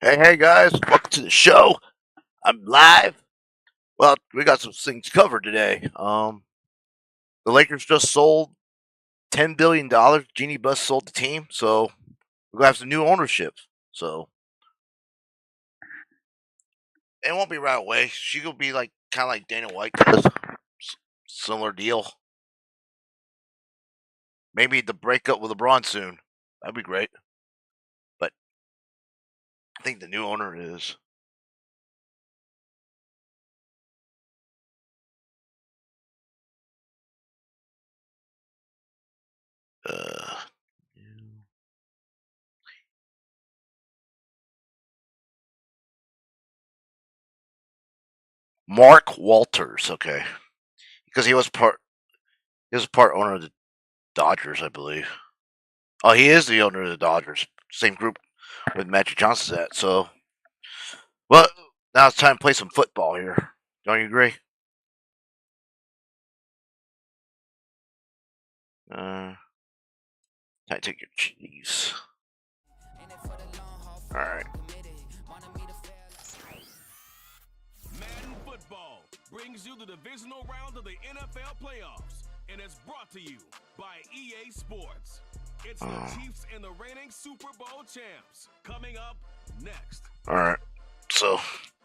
Hey guys, welcome to the show. I'm live. Well, we got some things covered today. The Lakers just sold $10 billion. Jeannie Buss sold the team, so we're gonna have some new ownership. So it won't be right away. She will be like kind of like Dana White does, similar deal. Maybe the breakup with LeBron soon. That'd be great. But I think the new owner is. Uh, Mark Walters, okay, because he was part owner of the Dodgers, I believe. Oh, he is the owner of the Dodgers, same group with Magic Johnson's at. So, well, now it's time to play some football here. Don't you agree? Time to take your cheese. All right. Madden football brings you the divisional round of the NFL playoffs, and it's brought to you by EA Sports. It's the Chiefs and the reigning Super Bowl champs. Coming up next. All right. So,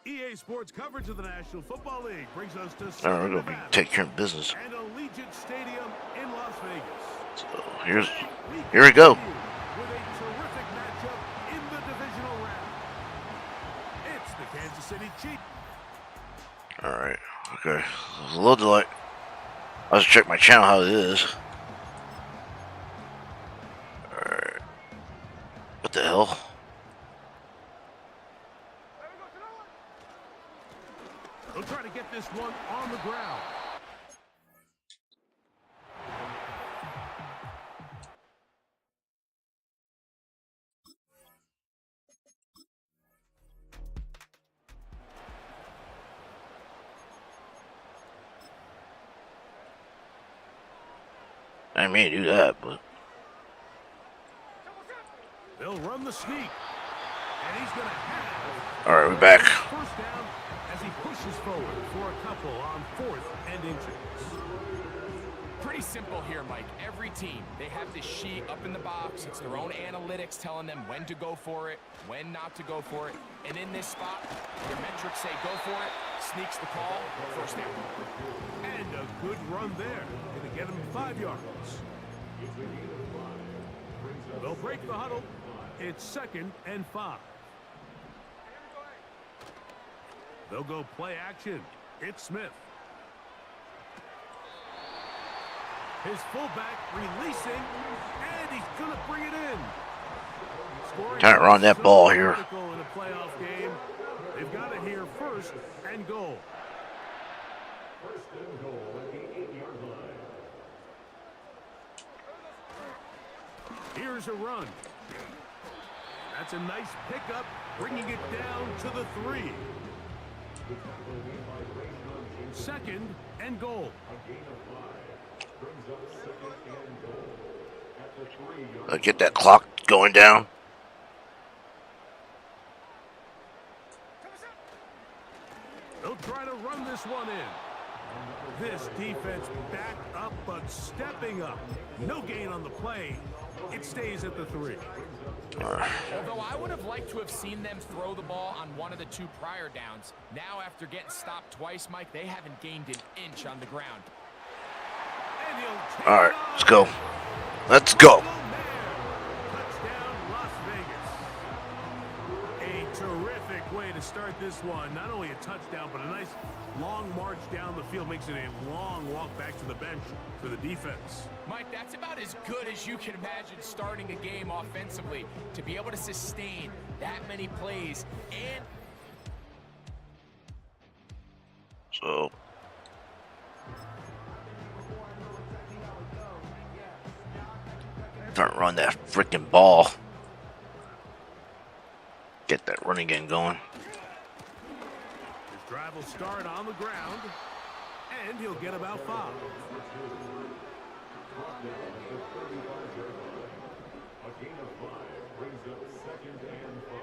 EA Sports coverage of the National Football League brings us to we're gonna be take care of business. and Allegiant Stadium in Las Vegas. So here we go. With a terrific matchup in the divisional round. It's the Kansas City Chiefs. All right. Okay. There's a little delay. I'll just check my channel how it is. All right. What the hell? They'll try to get this one on the ground. I may do that, but They'll run the sneak. And he's going to have. all right, we're back. First down as he pushes forward for a couple on 4th and inches. Pretty simple here, Mike. Every team, they have this sheet up in the box. It's their own analytics telling them when to go for it, when not to go for it. And in this spot, your metrics say go for it, sneaks the call, first down. And a good run there. Going to get him 5 yards. They'll break the huddle. It's 2nd and 5. They'll go play action. It's Smith. His fullback releasing, and he's going to bring it in. Can't run that ball here. In a playoff game, they've got to hear first and goal. First and goal at the 8-yard line. Here's a run. That's a nice pickup, bringing it down to the 3. 2nd and goal. Get that clock going down. They'll try to run this one in. This defense back up, but stepping up. No gain on the play. It stays at the 3. Although I would have liked to have seen them throw the ball on one of the 2 prior downs. Now, after getting stopped twice, Mike, they haven't gained an inch on the ground. All right, let's go. Let's go. Touchdown, Las Vegas. A terrific way to start this one. Not only a touchdown, but a nice long march down the field. Makes it a long walk back to the bench for the defense. Mike, that's about as good as you can imagine starting a game offensively. To be able to sustain that many plays and... So... Don't run that freaking ball. Get that running game going. His drive will start on the ground, and he'll get about 5. A gain of 5 brings up 2nd and 5.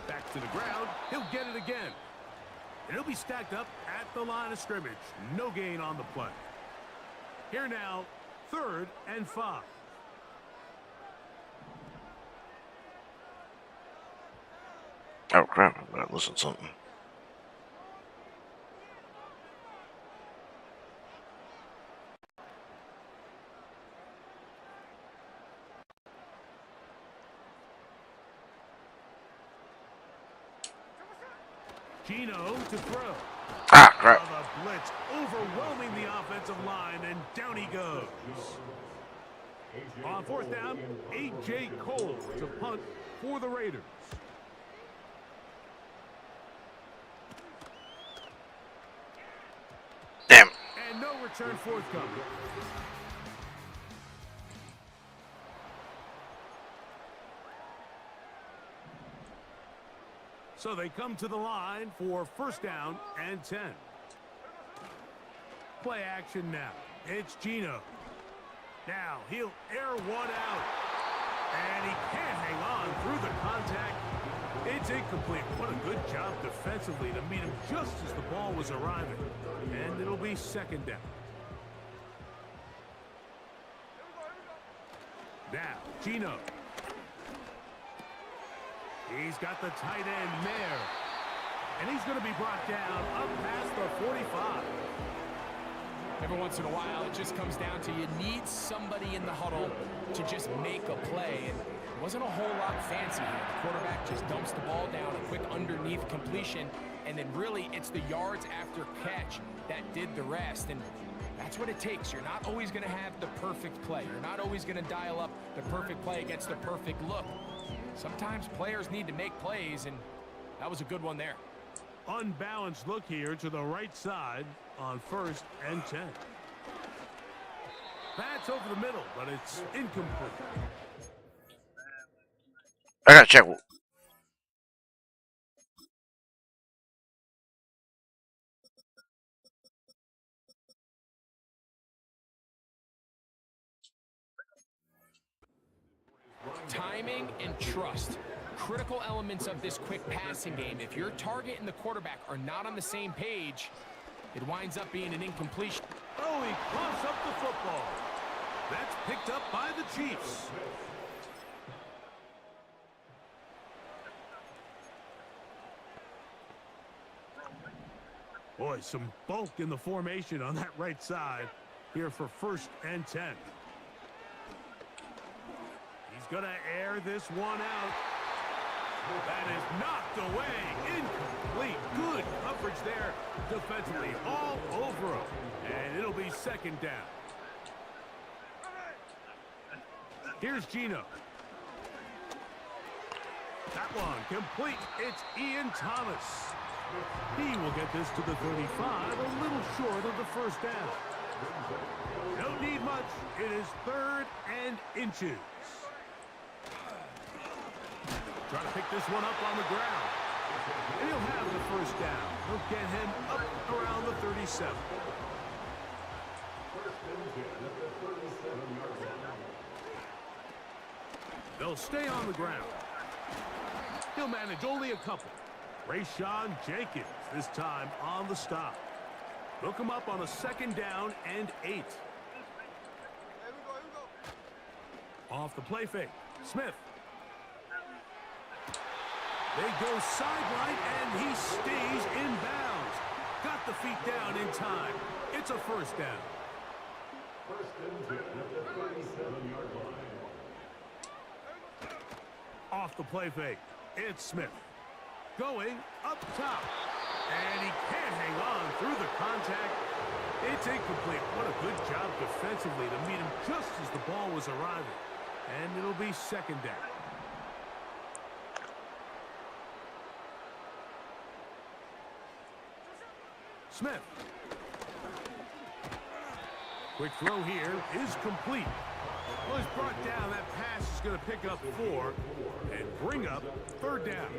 Back to the ground. He'll get it again. And he'll be stacked up at the line of scrimmage. No gain on the play. Here now, 3rd and 5. Oh, crap. I better listen to something. Gino to throw. Ah, crap. The blitz overwhelming the offensive line, and down he goes. On 4th down, A.J. Cole to punt for the Raiders. Damn. And no return forthcoming. So they come to the line for 1st down and 10. Play action now. It's Gino. Now he'll air one out. And he can't hang on through the contact. It's incomplete. What a good job defensively to meet him just as the ball was arriving. And it'll be 2nd down. Now, Gino. He's got the tight end there. And he's going to be brought down up past the 45. Every once in a while, it just comes down to you need somebody in the huddle to just make a play. And it wasn't a whole lot fancy here. The quarterback just dumps the ball down, a quick underneath completion, and then really it's the yards after catch that did the rest. And that's what it takes. You're not always going to have the perfect play. You're not always going to dial up the perfect play against the perfect look. Sometimes players need to make plays, and that was a good one there. Unbalanced look here to the right side on 1st and 10. That's over the middle, but it's incomplete. I gotta check. Timing and trust. Critical elements of this quick passing game. If your target and the quarterback are not on the same page, it winds up being an incompletion. Oh, he coughs up the football. That's picked up by the Chiefs. Boy, some bulk in the formation on that right side here for 1st and 10. He's going to air this one out. That is knocked away. Incomplete. Good coverage there defensively all over him. And it'll be 2nd down. Here's Gino. That one complete. It's Ian Thomas. He will get this to the 35, a little short of the 1st down. Don't need much. It is 3rd and inches. Try to pick this one up on the ground. And he'll have the 1st down. He'll get him up around the 37. They'll stay on the ground. He'll manage only a couple. Rayshawn Jenkins this time on the stop. They'll come up on a 2nd down and 8. Off the play fake. Smith. They go sideline, and he stays in bounds. Got the feet down in time. It's a 1st down. Off the play fake. It's Smith. Going up top. And he can't hang on through the contact. It's incomplete. What a good job defensively to meet him just as the ball was arriving. And it'll be 2nd down. Smith. Quick throw here is complete. Well, he's brought down. That pass is going to pick up 4 and bring up 3rd down.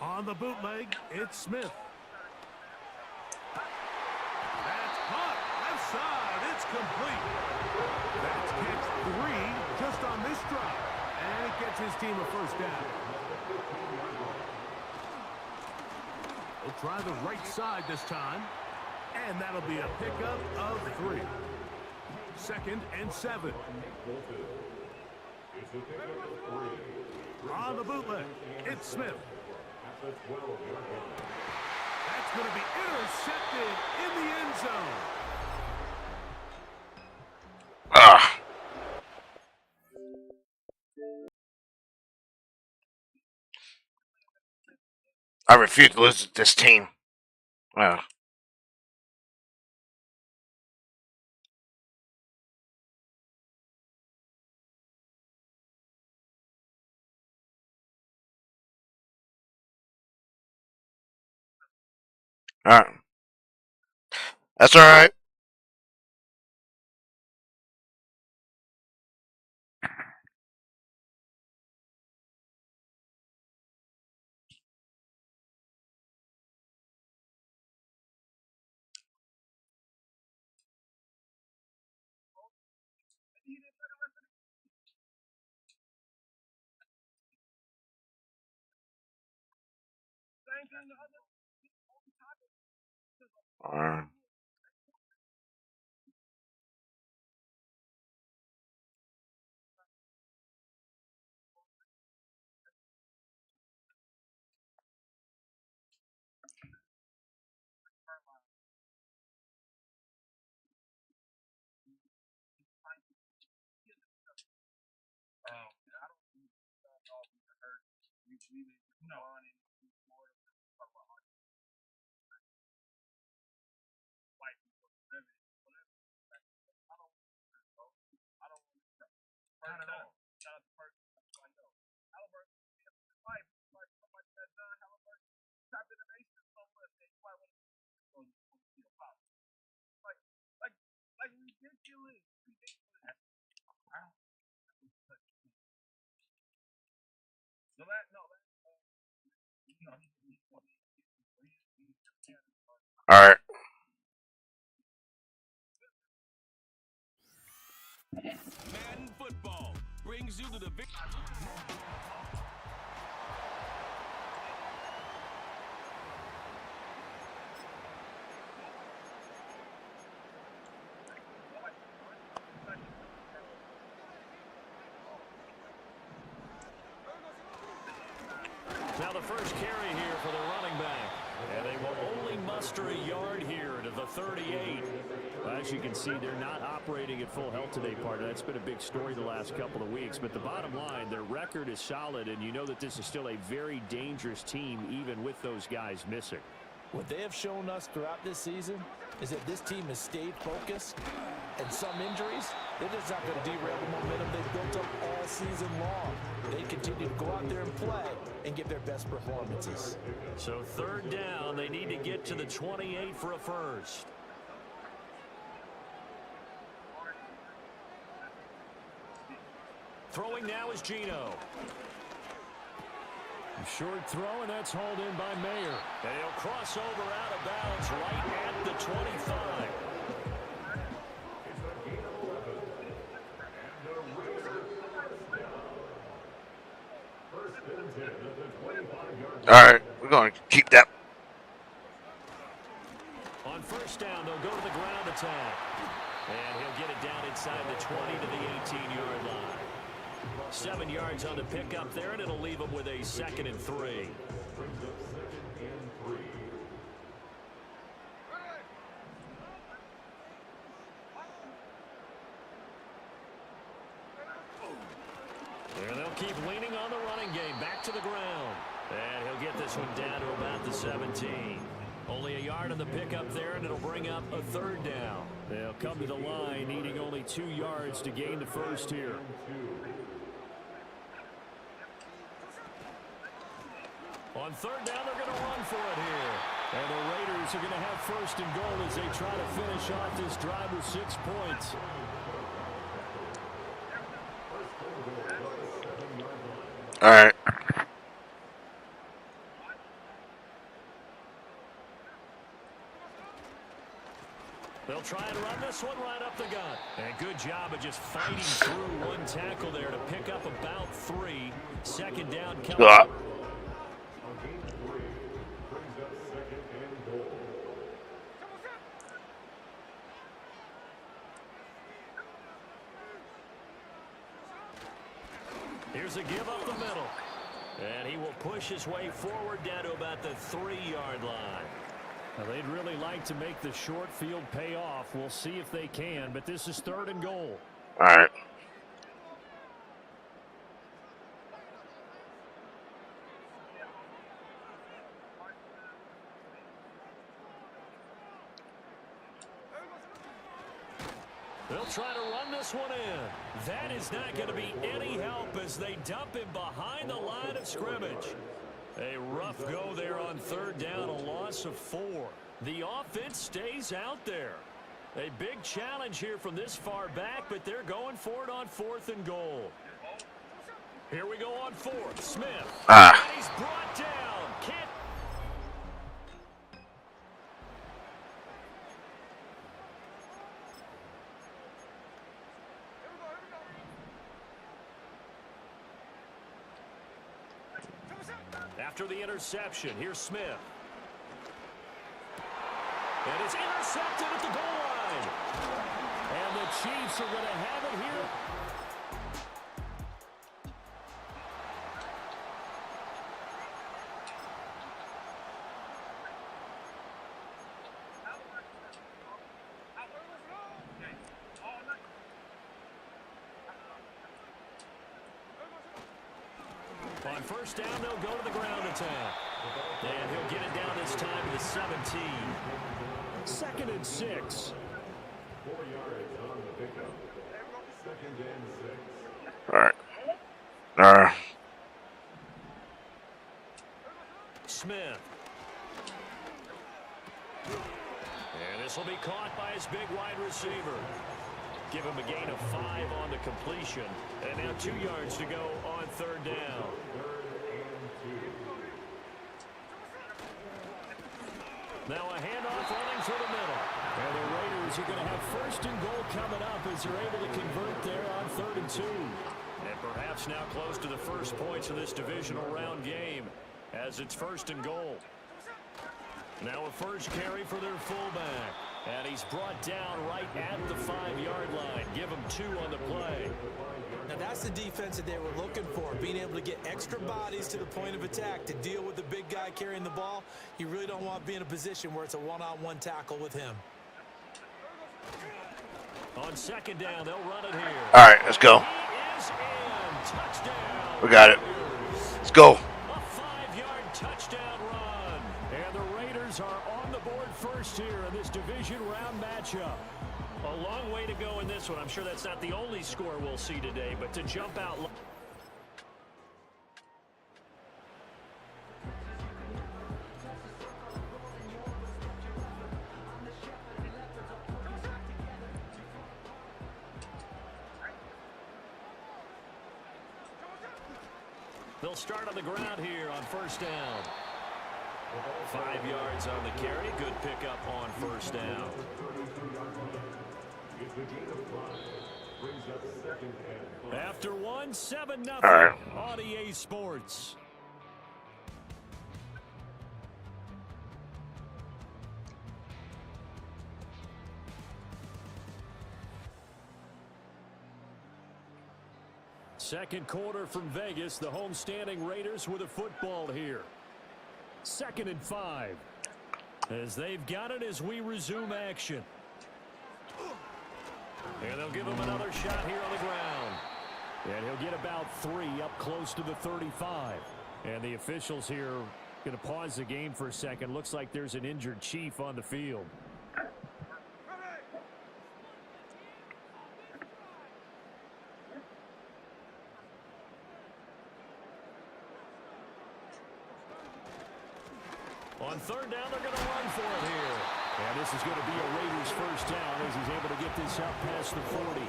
On the bootleg, it's Smith. That's caught. Left side. It's complete. gets his team a first down. He'll try the right side this time. And that'll be a pickup of 3. 2nd and 7. On the bootleg, it's Smith. That's going to be intercepted in the end zone. I refuse to lose to this team. All right. That's all right. All right. All right. Madden football brings you to the victory. Now the first carry here for the running back. And they will only muster a yard here to the 38. Well, as you can see, they're not operating at full health today, partner. That's been a big story the last couple of weeks. But the bottom line, their record is solid, and you know that this is still a very dangerous team, even with those guys missing. What they have shown us throughout this season is that this team has stayed focused, and some injuries, they're just not going to derail the momentum they've built up all season long. They continue to go out there and play and give their best performances. So 3rd down, they need to get to the 28 for a first. Throwing now is Gino. Short throw, and that's hauled in by Mayer. And he'll cross over out of bounds right at the 25. All right. We're going to keep that. On 1st down, they'll go to the ground attack. And he'll get it down inside the 20 to the 18-yard line. 7 yards on the pickup there, and it'll leave them with a 2nd and 3. And they'll keep leaning on the running game. Back to the ground. And he'll get this one down to about the 17. Only a yard on the pickup there, and it'll bring up a 3rd down. They'll come to the line, needing only 2 yards to gain the first here. On 3rd down, they're going to run for it here. And the Raiders are going to have 1st and goal as they try to finish off this drive with 6 points. All right. They'll try and run this one right up the gut. And good job of just fighting through one tackle there to pick up about 3. Second down coming. Here's a give up the middle. And he will push his way forward down to about the 3-yard line. Now, they'd really like to make the short field pay off. We'll see if they can, but this is 3rd and goal. All right. They'll try to run this one in. That is not going to be any help as they dump him behind the line of scrimmage. A rough go there on 3rd down, a loss of 4. The offense stays out there. A big challenge here from this far back, but they're going for it on 4th and goal. Here we go on 4th. Smith. And he's brought down. Can't. After the interception, here's Smith. And it's intercepted at the goal line. And the Chiefs are going to have it here. On 1st down, they'll go to the ground attack. And he'll get it down this time to the 17. 2nd and 6. 4 yards on the pickup. 2nd and 6. All right. Smith. And this will be caught by his big wide receiver. Give him a gain of 5 on the completion. And now 2 yards to go on 3rd down. Now a handoff running through the middle. And the Raiders are going to have 1st and goal coming up as they're able to convert there on 3rd and 2. And perhaps now close to the first points of this divisional round game as it's 1st and goal. Now a first carry for their fullback. And he's brought down right at the 5-yard line. Give him 2 on the play. Now that's the defense that they were looking for, being able to get extra bodies to the point of attack to deal with the big guy carrying the ball. You really don't want to be in a position where it's a one-on-one tackle with him. On 2nd down, they'll run it here. All right, let's go. He is in. Touchdown. We got it. Let's go. A 5-yard touchdown run. And the Raiders are on the board first here in this division round matchup. A long way to go in this one. I'm sure that's not the only score we'll see today, but to jump out. They'll start on the ground here on 1st down. 5 yards on the carry. Good pickup on 1st down. After 1, 7-0 right. on EA Sports. Second quarter from Vegas. The homestanding Raiders with a football here. 2nd and 5. As they've got it as we resume action. And they'll give him another shot here on the ground. And he'll get about 3 up close to the 35. And the officials here going to pause the game for a second. Looks like there's an injured Chief on the field. On 3rd down, they're going to run for it here. And this is going to be a Raiders 1st down as he's able to get this out past the 40.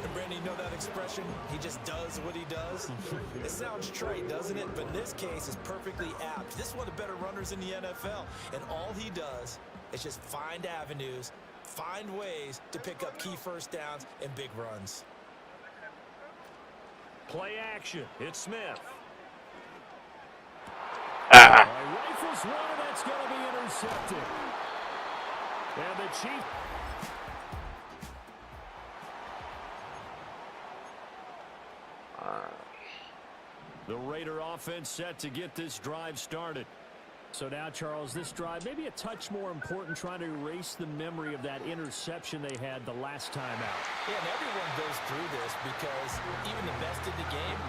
And Brandon, you know that expression? He just does what he does. It sounds trite, doesn't it? But in this case, it's perfectly apt. This is one of the better runners in the NFL. And all he does is just find avenues, find ways to pick up key first downs and big runs. Play action. It's Smith. Ah. Rifles one, that's going to be intercepted. And the Chiefs. The Raider offense set to get this drive started. So now, Charles, this drive maybe a touch more important, trying to erase the memory of that interception they had the last time out. Yeah, and everyone goes through this because even the best in the game,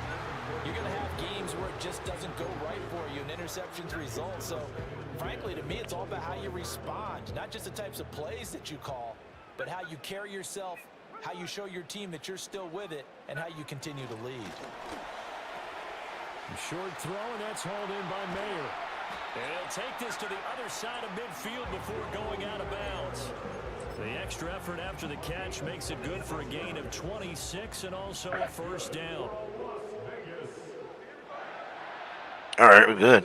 you're going to have games where it just doesn't go right for you, and interceptions result. So, frankly, to me, it's all about how you respond, not just the types of plays that you call, but how you carry yourself, how you show your team that you're still with it, and how you continue to lead. A short throw, and that's hauled in by Mayer. And he'll take this to the other side of midfield before going out of bounds. The extra effort after the catch makes it good for a gain of 26 and also a first down. All right, we're good.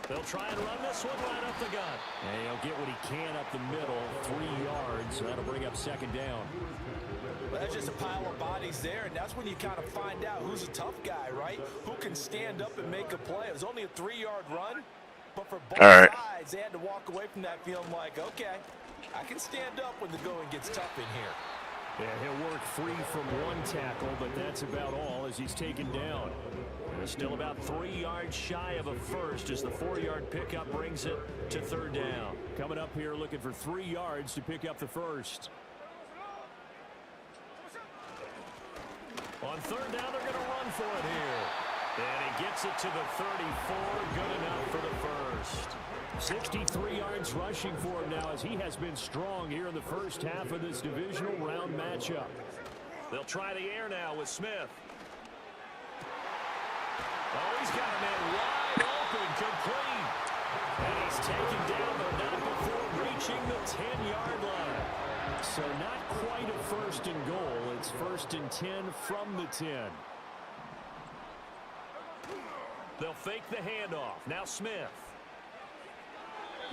They'll try and run this one right up the gut. And he'll get what he can up the middle, 3 yards. So that'll bring up second down. Well, that's just a pile of bodies there, and that's when you kind of find out who's a tough guy, right? Who can stand up and make a play. It was only a 3-yard run, but for both sides, they had to walk away from that feeling like, okay, I can stand up when the going gets tough in here. Yeah, he'll work free from one tackle, but that's about all as he's taken down. They're still about 3 yards shy of a first as the 4-yard pickup brings it to third down. Coming up here looking for 3 yards to pick up the first. On third down, they're going to run for it here. And he gets it to the 34. Good enough for the first. 63 yards rushing for him now as he has been strong here in the first half of this divisional round matchup. They'll try the air now with Smith. Oh, he's got a man wide open, complete. And he's taken down, but not before reaching the 10-yard line. So not quite a first and goal. It's first and 10 from the 10. They'll fake the handoff. Now Smith.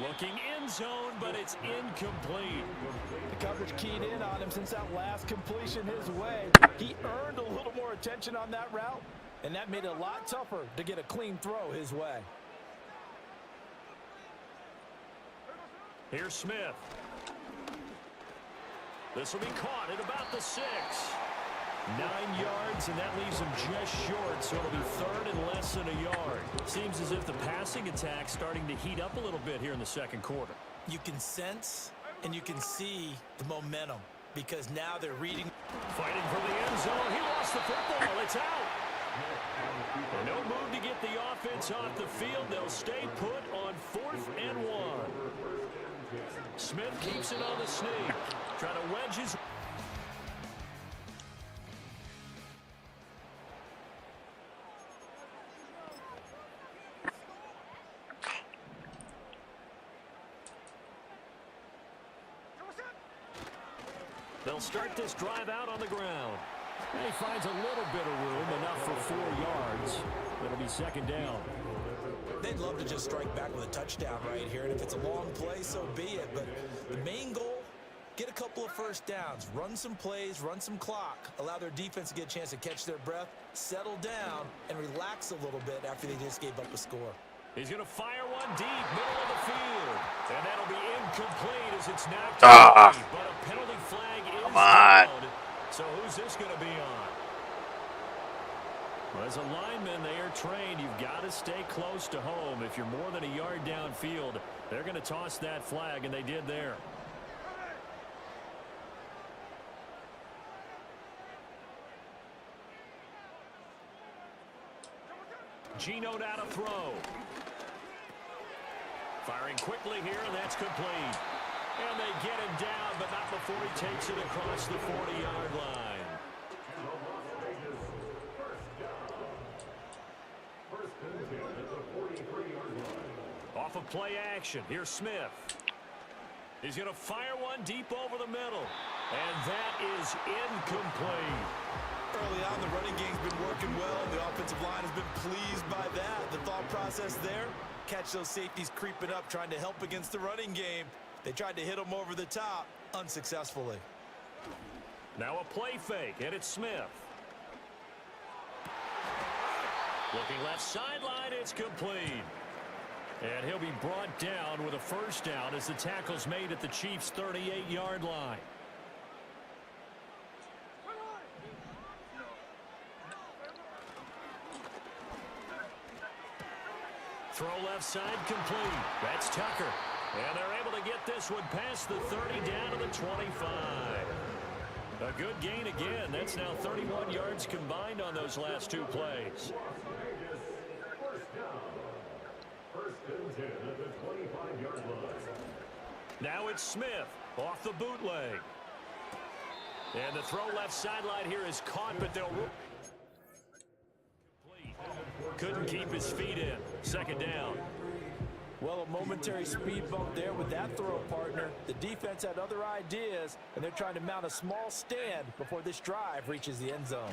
Looking end zone, but it's incomplete. The coverage keyed in on him since that last completion his way. He earned a little more attention on that route, and that made it a lot tougher to get a clean throw his way. Here's Smith. This will be caught at about the 6. 9 yards, and that leaves him just short, so it'll be third and less than a yard. Seems as if the passing attack's starting to heat up a little bit here in the second quarter. You can sense and you can see the momentum because now they're reading. Fighting for the end zone. He lost the football. It's out. No move to get the offense off the field. They'll stay put on 4th and 1. Smith keeps it on the sneak. Trying to wedge his... They'll start this drive out on the ground. And he finds a little bit of room, enough for 4 yards. It'll be second down. They'd love to just strike back with a touchdown right here, and if it's a long play, so be it. But the main goal, get a couple of first downs, run some plays, run some clock, allow their defense to get a chance to catch their breath, settle down, and relax a little bit after they just gave up a score. He's going to fire one deep, middle of the field. And that'll be incomplete as it's knocked away. But a penalty flag is down. So who's this going to be on? Well, as a lineman, they are trained. You've got to stay close to home. If you're more than a yard downfield, they're going to toss that flag, and they did there. Gino down to throw. Firing quickly here, and that's complete. And they get him down, but not before he takes it across the 40-yard line. Off of play action, here's Smith. He's going to fire one deep over the middle. And that is incomplete. Early on, the running game's been working well, and the offensive line has been pleased by that. The thought process there, catch those safeties creeping up, trying to help against the running game. They tried to hit them over the top, unsuccessfully. Now a play fake, and it's Smith. Looking left sideline, it's complete. And he'll be brought down with a first down as the tackle's made at the Chiefs' 38-yard line. Throw left side complete. That's Tucker. And they're able to get this one past the 30 down to the 25. A good gain again. That's now 31 yards combined on those last two plays. Now it's Smith off the bootleg. And the throw left sideline here is caught, but they'll... Couldn't keep his feet in. Second down. Well, a momentary speed bump there with that throw partner. The defense had other ideas, and they're trying to mount a small stand before this drive reaches the end zone.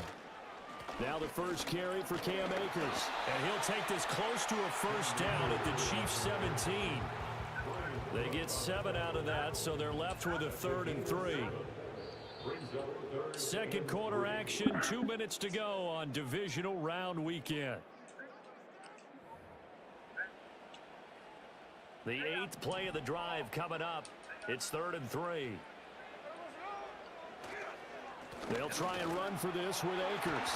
Now the first carry for Cam Akers. And he'll take this close to a first down at the Chiefs' 17. They get 7 out of that, so they're left with a 3rd and 3. Second quarter action, 2 minutes to go on divisional round weekend. The 8th play of the drive coming up. It's 3rd and 3. They'll try and run for this with Akers.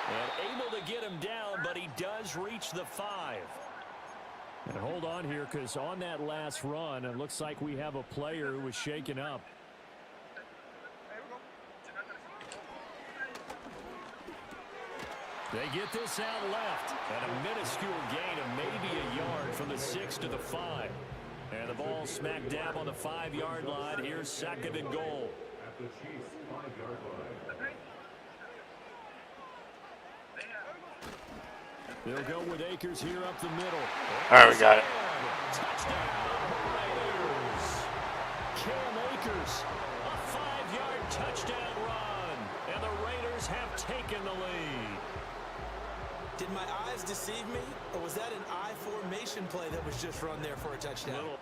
And able to get him down, but he does reach the 5. And hold on here, because on that last run, it looks like we have a player who was shaken up. They get this out left, and a minuscule gain of maybe a yard from the 6 to the 5. And the ball smack dab on the 5-yard line. Here's 2nd and goal. At the Chiefs' 5-yard line. They'll go with Akers here up the middle. All right, we got it. Touchdown, Raiders. Cam Akers, a 5-yard touchdown run, and the Raiders have taken the lead. Did my eyes deceive me, or was that an I formation play that was just run there for a touchdown?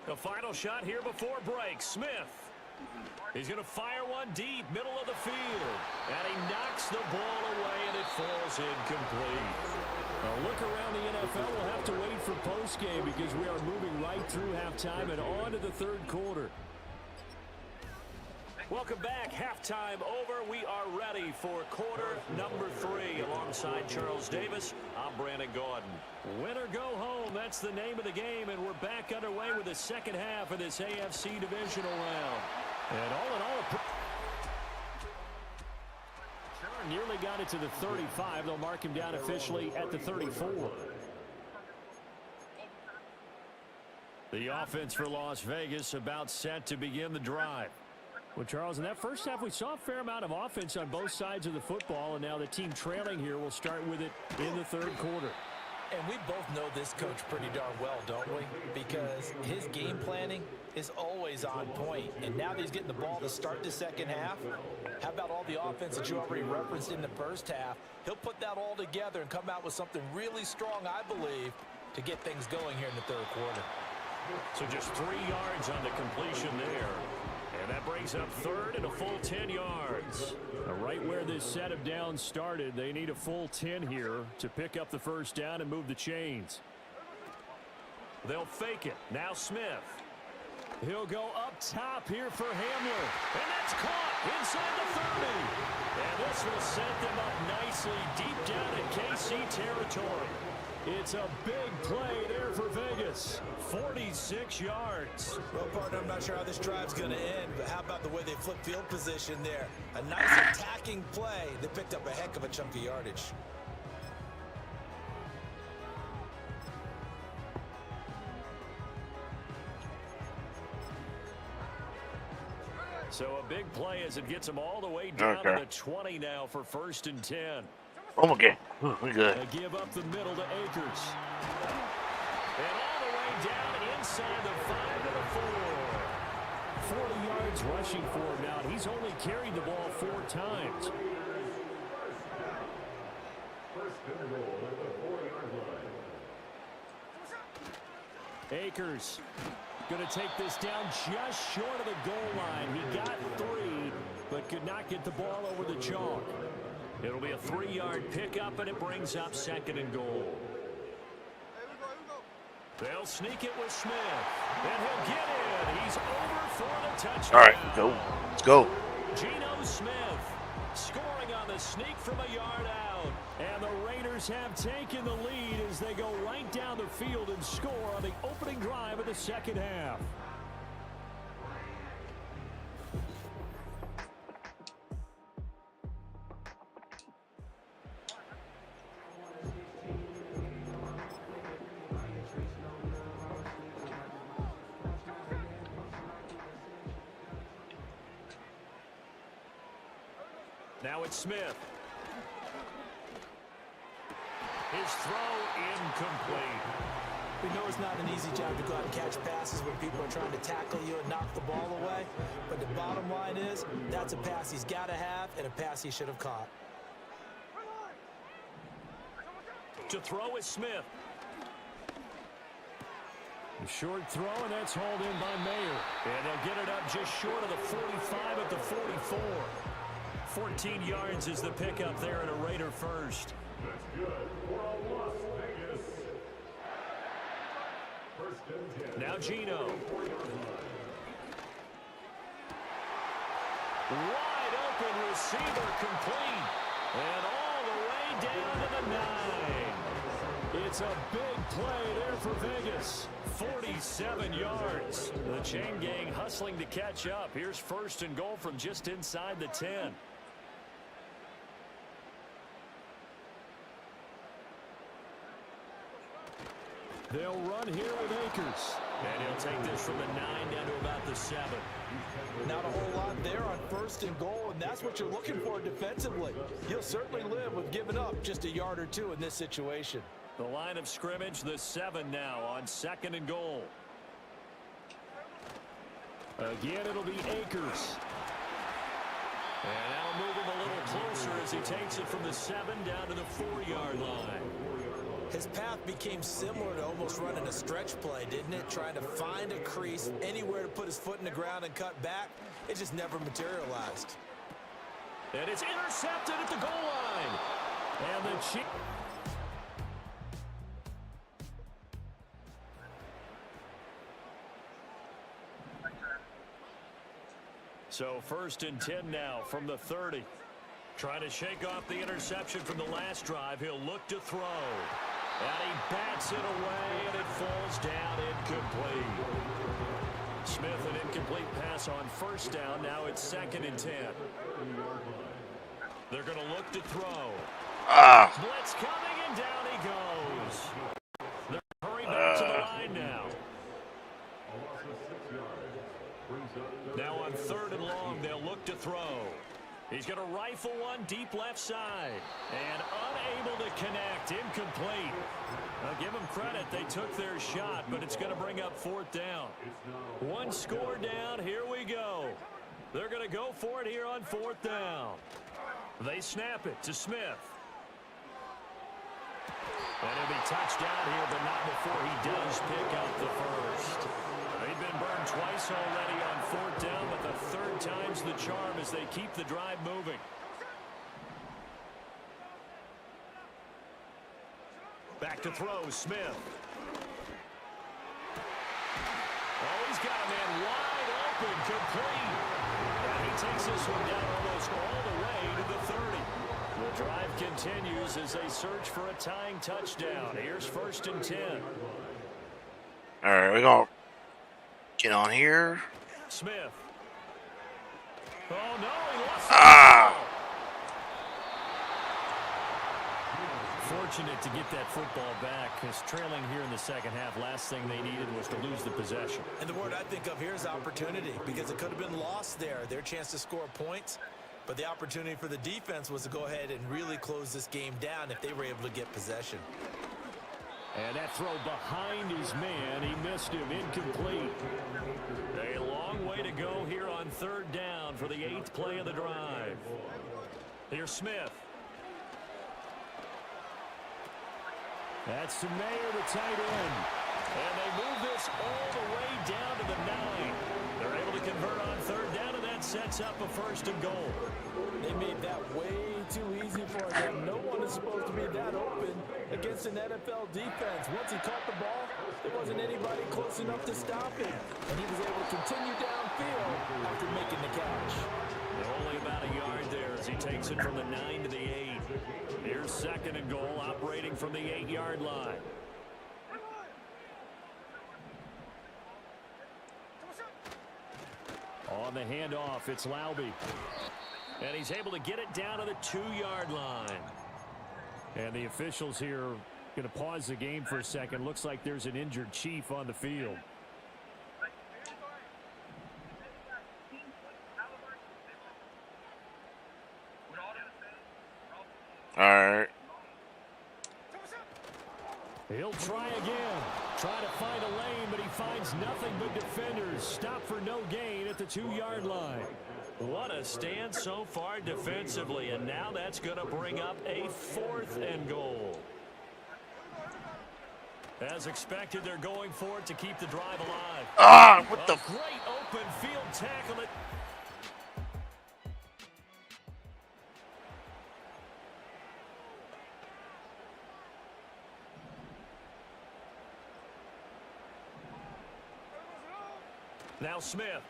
The final shot here before break. Smith. He's going to fire one deep, middle of the field. And he knocks the ball away, and it falls incomplete. A look around the NFL. We'll have to wait for postgame because we are moving right through halftime and on to the 3rd quarter. Welcome back. Halftime over. We are ready for quarter number 3. Alongside Charles Davis, I'm Brandon Gordon. Win or go home, that's the name of the game, and we're back underway with the second half of this AFC divisional round. And all in all, nearly got it to the 35. They'll mark him down officially at the 34. The offense for Las Vegas about set to begin the drive. Well, Charles, in that first half, we saw a fair amount of offense on both sides of the football, and now the team trailing here will start with it in the 3rd quarter. And we both know this coach pretty darn well, don't we? Because his game planning is always on point. And now that he's getting the ball to start the second half, how about all the offense that you already referenced in the first half? He'll put that all together and come out with something really strong, I believe, to get things going here in the 3rd quarter. So just 3 yards on the completion there. And that brings up 3rd and a full 10 yards. Right where this set of downs started, they need a full 10 here to pick up the first down and move the chains. They'll fake it. Now Smith. He'll go up top here for Hamler. And that's caught inside the 30. And this will set them up nicely deep down in KC territory. It's a big play there for Vegas. 46 yards. Well, partner, I'm not sure how this drive's going to end, but how about the way they flip field position there? A nice attacking play that picked up a heck of a chunk of yardage. So a big play as it gets them all the way down to the 20 now for 1st and 10. Oh my God, we good. They give up the middle to Akers. And all the way down inside the 5 to the 4. 40 yards rushing for him now. He's only carried the ball 4 times. Akers going to take this down just short of the goal line. He got 3, but could not get the ball over the chalk. It'll be a 3-yard pickup, and it brings up 2nd and goal. They'll sneak it with Smith, and he'll get in. He's over for the touchdown. All right, go. Let's go. Geno Smith scoring on the sneak from a yard out. And the Raiders have taken the lead as they go right down the field and score on the opening drive of the 2nd half. Now it's Smith. His throw incomplete. We know it's not an easy job to go out and catch passes when people are trying to tackle you and knock the ball away. But the bottom line is, that's a pass he's got to have and a pass he should have caught. To throw is Smith. A short throw, and that's hauled in by Mayer. And they'll get it up just short of the 45 at the 44. 14 yards is the pickup there and a Raider first. That's good for a Las Vegas. 1st and 10. Now Geno. Wide open receiver complete. And all the way down to the 9. It's a big play there for Vegas. 47 yards. The chain gang hustling to catch up. Here's 1st and goal from just inside the 10. They'll run here with Akers. And he'll take this from the 9 down to about the 7. Not a whole lot there on 1st and goal, and that's what you're looking for defensively. You'll certainly live with giving up just a yard or 2 in this situation. The line of scrimmage, the 7 now on 2nd and goal. Again, it'll be Akers. And that'll move him a little closer as he takes it from the 7 down to the 4-yard line. His path became similar to almost running a stretch play, didn't it? Trying to find a crease, anywhere to put his foot in the ground and cut back. It just never materialized. And it's intercepted at the goal line. And the Chiefs. So 1st and 10 now from the 30. Trying to shake off the interception from the last drive. He'll look to throw. And he bats it away, and it falls down incomplete. Smith, an incomplete pass on 1st down. Now it's 2nd and 10. They're going to look to throw. Blitz coming, and down he goes. They're hurrying back to the line now. Now on 3rd and long, they'll look to throw. He's going to rifle one deep left side. And unable to connect. Incomplete. Now give them credit. They took their shot, but it's going to bring up 4th down. 1 score down. Here we go. They're going to go for it here on 4th down. They snap it to Smith. And he'll be touched down here, but not before he does pick up the first. They've been burned twice already on 4th down, but the 3rd time's the charm as they keep the drive moving. Back to throw, Smith. Oh, he's got a man wide open, complete. And he takes this one down almost all the way to the 30. The drive continues as they search for a tying touchdown. Here's 1st and 10. All right, we're going to get on here. Smith. Oh, no, he lost fortunate to get that football back, because trailing here in the second half, last thing they needed was to lose the possession. And the word I think of here is opportunity, because it could have been lost there, their chance to score points. But the opportunity for the defense was to go ahead and really close this game down if they were able to get possession. And that throw behind his man, he missed him, incomplete. A long way to go here on third down for the 8th play of the drive. Here's Smith. That's to Mayer, the tight end. And they move this all the way down to the 9. They're able to convert on third down, and that sets up a 1st and goal. They made that way too easy for them. No one is supposed to be that open against an NFL defense. Once he caught the ball, there wasn't anybody close enough to stop him. And he was able to continue downfield after making the catch. Only about a yard there as he takes it from the 9 to the 8. Here's 2nd and goal, operating from the 8-yard line. On the handoff, it's Laube. And he's able to get it down to the 2-yard line. And the officials here going to pause the game for a second. Looks like there's an injured Chief on the field. All right. He'll try again. Try to find a lane, but he finds nothing but defenders. Stop for no gain at the 2-yard line. What a stand so far defensively, and now that's going to bring up a 4th and goal. As expected, they're going for it to keep the drive alive. Ah, what the? Great open field tackle. Now Smith.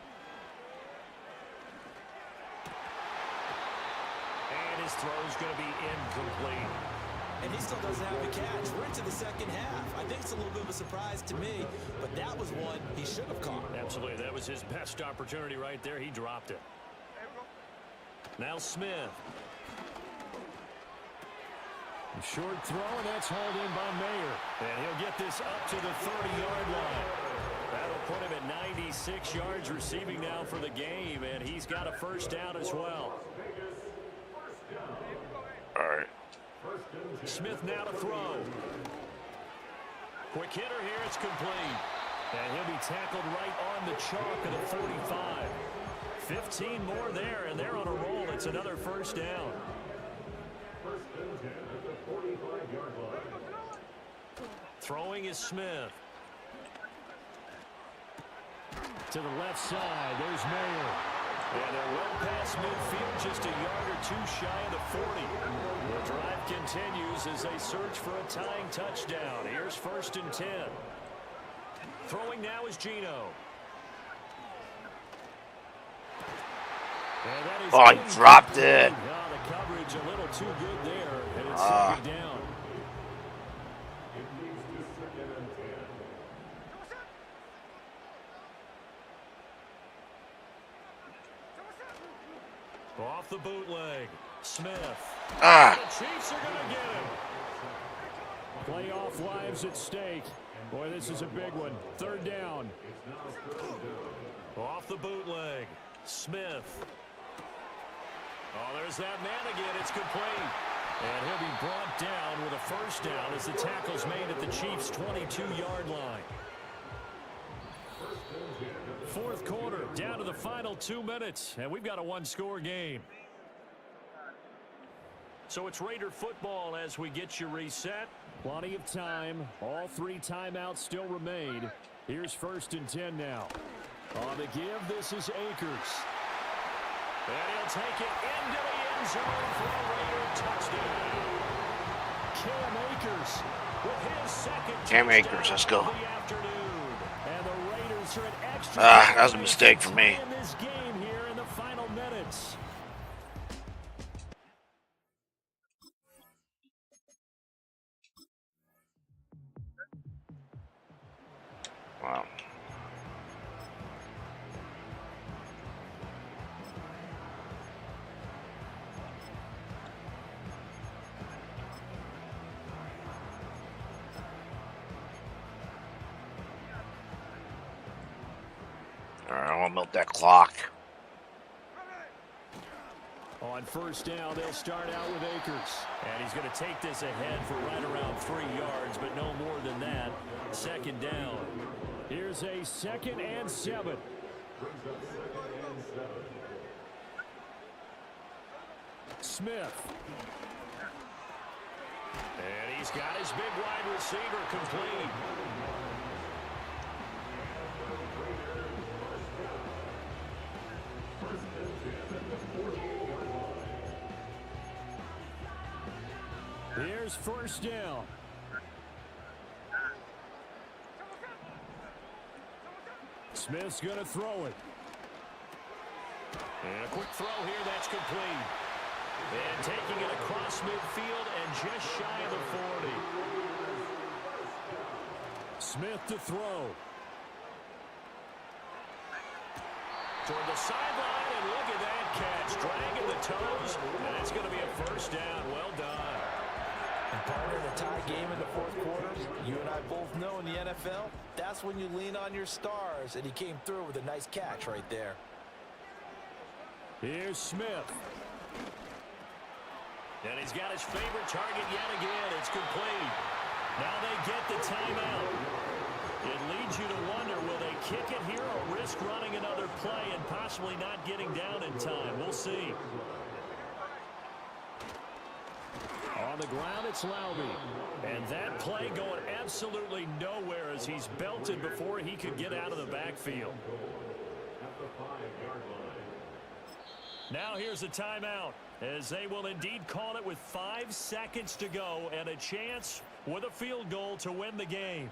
And his throw's going to be incomplete. And he still doesn't have a catch. We're into the second half. I think it's a little bit of a surprise to me, but that was one he should have caught. Absolutely. That was his best opportunity right there. He dropped it. Now Smith. A short throw, and that's hauled in by Mayer. And he'll get this up to the 30-yard line. That'll put him at 96 yards receiving now for the game, and he's got a 1st down as well. All right. Smith now to throw. Quick hitter here, it's complete. And he'll be tackled right on the chalk of the 45. 15 more there, and they're on a roll. It's another 1st down. Throwing is Smith. To the left side, there's Mayer. And they're well past midfield, just a yard or two shy of the 40. The drive continues as they search for a tying touchdown. Here's 1st and 10. Throwing now is Gino. And that is he dropped it. The coverage a little too good there, and it's 2nd down. Off the bootleg, Smith. The Chiefs are going to get him. Playoff lives at stake. Boy, this is a big one. 3rd down. Off the bootleg, Smith. Oh, there's that man again. It's complete. And he'll be brought down with a 1st down as the tackle's made at the Chiefs' 22-yard line. 4th quarter, down to the final 2 minutes, and we've got a 1-score game. So it's Raider football as we get you reset. Plenty of time. All 3 timeouts still remain. Here's 1st and 10 now. On the give, this is Akers. And he'll take it into the end zone for a Raider touchdown. Cam Akers with his 2nd Cam touchdown Akers, let's go. of the afternoon. And the Raiders are an extra That was a mistake for me. in this game here in the final minutes. Wow. want to milk that clock. On first down, they'll start out with Akers. And he's going to take this ahead for right around 3 yards, but no more than that. Second down. Here's a 2nd and 7. Smith. And he's got his big wide receiver complete. Here's first down. Smith's going to throw it. And a quick throw here, that's complete. And taking it across midfield and just shy of the 40. Smith to throw. Toward the sideline, and look at that catch. Dragging the toes, and it's going to be a first down. Well done. And partner, in a tie game in the fourth quarter, you and I both know in the NFL, that's when you lean on your stars, and he came through with a nice catch right there. Here's Smith. And he's got his favorite target yet again. It's complete. Now they get the timeout. It leads you to wonder, will they kick it here or risk running another play and possibly not getting down in time? We'll see. On the ground, it's Laube. And that play going absolutely nowhere as he's belted before he could get out of the backfield. Now here's a timeout, as they will indeed call it with 5 seconds to go and a chance with a field goal to win the game.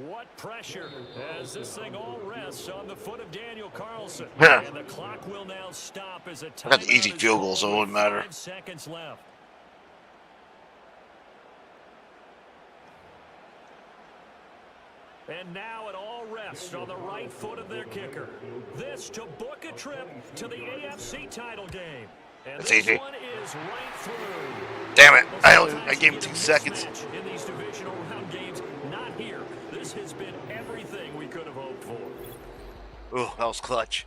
What pressure as this thing all rests on the foot of Daniel Carlson. And the clock will now stop as a timeout. I got the easy field goal, so it wouldn't matter. 5 seconds left. And now it all rests on the right foot of their kicker. This to book a trip to the AFC title game. And That's this easy. one is right through. Damn it. I gave him 2 seconds. In these divisional round games, not here. This has been everything we could have hoped for. Oh, that was clutch.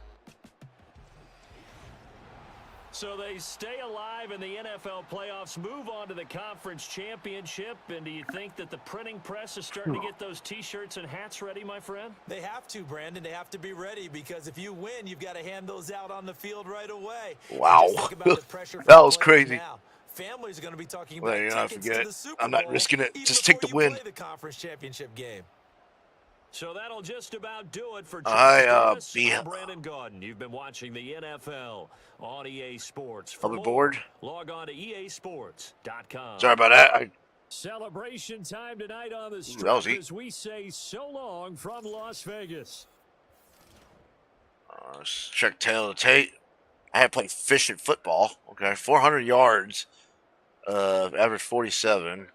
So they stay alive in the NFL playoffs, move on to the conference championship. And do you think that the printing press is starting to get those T-shirts and hats ready, my friend? They have to, Brandon. They have to be ready because if you win, you've got to hand those out on the field right away. Wow. Just think about the pressure for That the was players crazy. now. Families are going to be talking Well, about you're not tickets forget. to the Super I'm not Bowl risking it. even Just take the before you win. play the conference championship game. So that'll just about do it for I'm Brandon Gaudin. You've been watching the NFL on EA Sports. For Probably more, bored. log on to easports.com. Sorry about that. Celebration time tonight on the That was Strip as we say so long from Las Vegas. Let's check tail of the tape. I had played fishing football. Okay, 400 yards. Average 47.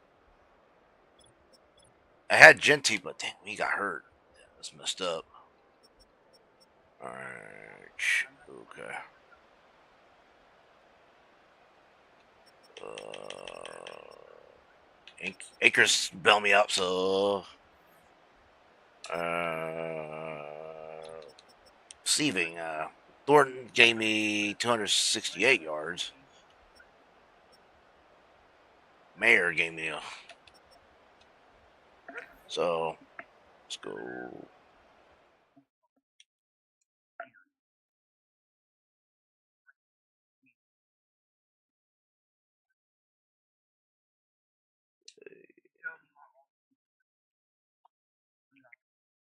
I had Genty, but damn, he got hurt. Yeah, that's messed up. Alright. Okay. Akers bailed me up, so receiving, Thornton gave me 268 yards. Mayer gave me a. So let's go.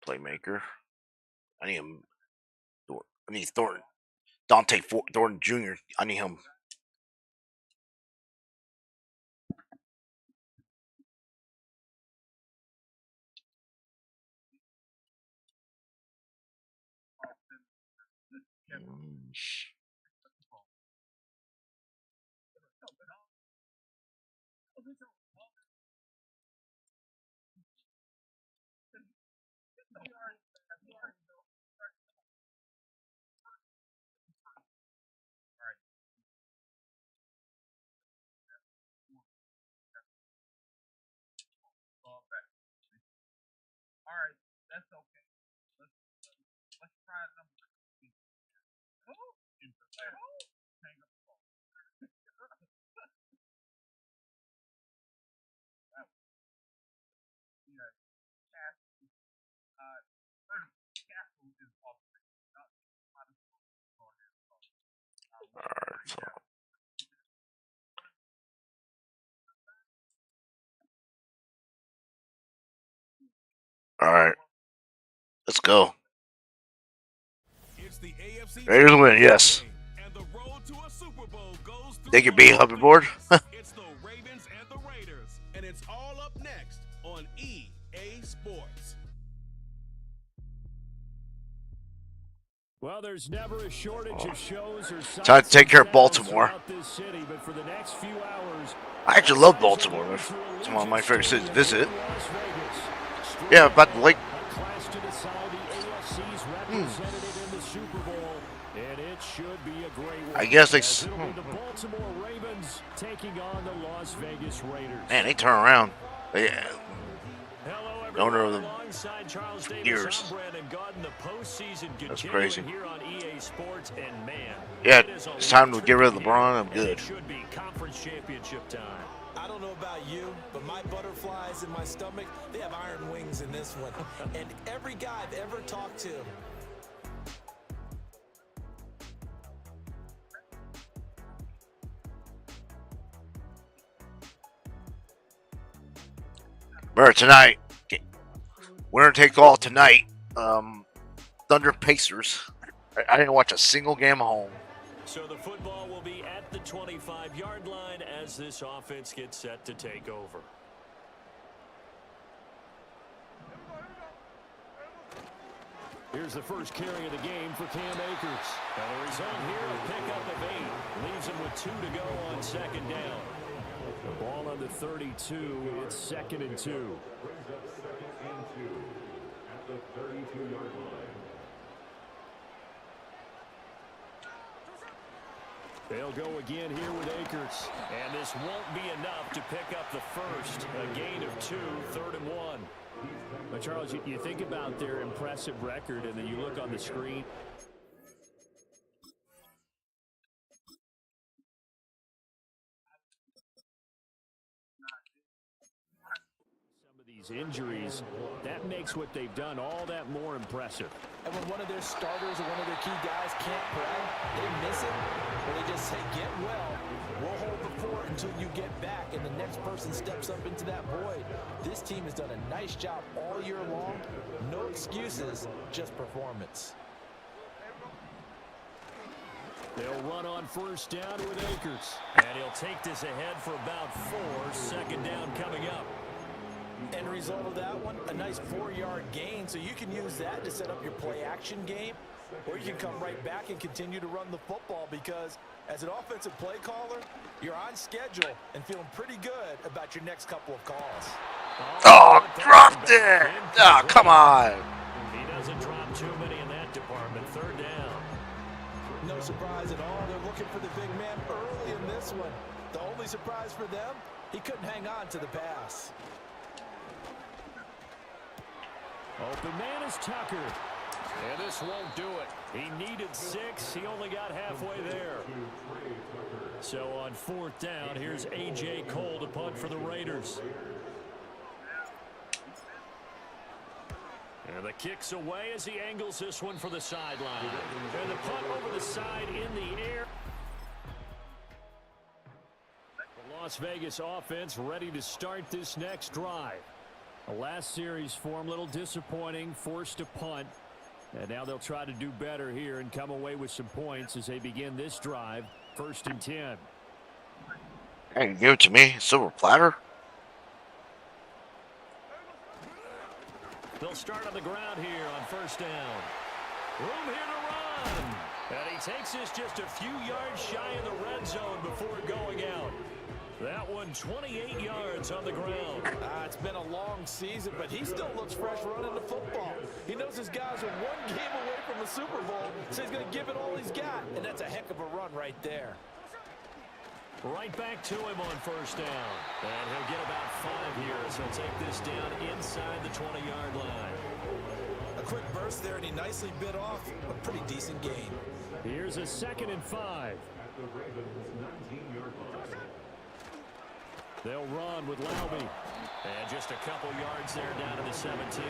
Playmaker. I need him. I need Thornton. Dante Thornton Jr. I need him. Alright, so. Alright. Let's go. It's the AFC Raiders win, yes. and the road to a Super Bowl goes through They can beat hoverboard. It's the Ravens and the Raiders, and it's all up next on EA Sports. Well, there's never a shortage of shows or sights Time to take care of and Baltimore. sounds throughout this city, but for the next few hours, I actually love Baltimore. It's one of my favorite cities to visit. Yeah, about the lake. A clash to decide the AFC's representative in the Super Bowl, and it should be a great one. I guess they. As it'll be the Baltimore Ravens taking on the Las Vegas Raiders. Man, they turn around. They, Hello, owner of everyone. the Alongside Charles Davis, years. I'm Brandon Gordon. The postseason That's continuing crazy. here on EA Sports, and man, Yeah, it is a it's time to long get rid of trip LeBron. here, I'm and good. It should be conference championship time. I don't know about you, but my butterflies in my stomach, they have iron wings in this one. And every guy I've ever talked to, Remember tonight, winner take all tonight. Thunder Pacers. I didn't watch a single game at home. So the football will be at the 25-yard line as this offense gets set to take over. Here's the first carry of the game for Cam Akers. And the result here, a pickup of 8. Leaves him with 2 to go on second down. The ball on the 32. It's 2nd and 2. They'll go again here with Akers. And this won't be enough to pick up the first. A gain of 2, 3rd and 1. But Charles, you think about their impressive record, and then you look on the screen. Some of these injuries, that makes what they've done all that more impressive. and when one of their starters or one of their key guys can't play, they miss it, or they just say, get well. We'll hold the fort until you get back, and the next person steps up into that void. This team has done a nice job all year long. No excuses, just performance. They'll run on first down with Akers. And he'll take this ahead for about 4. Second down coming up. End result of that one, a nice 4-yard gain, so you can use that to set up your play-action game, or you can come right back and continue to run the football because as an offensive play caller, you're on schedule and feeling pretty good about your next couple of calls. Oh, dropped it! Oh, come on. He doesn't drop too many in that department. 3rd down. No surprise at all. They're looking for the big man early in this one. The only surprise for them, he couldn't hang on to the pass. Open man is Tucker. And this won't do it. He needed 6. He only got halfway there. So on 4th down, here's A.J. Cole to punt for the Raiders. And the kick's away as he angles this one for the sideline. And the punt over the side in the air. The Las Vegas offense ready to start this next drive. The last series form, a little disappointing, forced to punt. And now they'll try to do better here and come away with some points as they begin this drive. 1st and 10. Hey, give it to me. Silver platter? They'll start on the ground here on 1st down. Room here to run. And he takes this just a few yards shy of the red zone before going out. That one 28 yards on the ground. It's been a long season, but he still looks fresh running the football. He knows his guys are one game away from the Super Bowl, so he's going to give it all he's got. And that's a heck of a run right there. Right back to him on 1st down. And he'll get about 5 here as he'll take this down inside the 20-yard line. A quick burst there, and he nicely bit off a pretty decent gain. Here's a 2nd and 5. They'll run with Laube. And just a couple yards there down to the 17.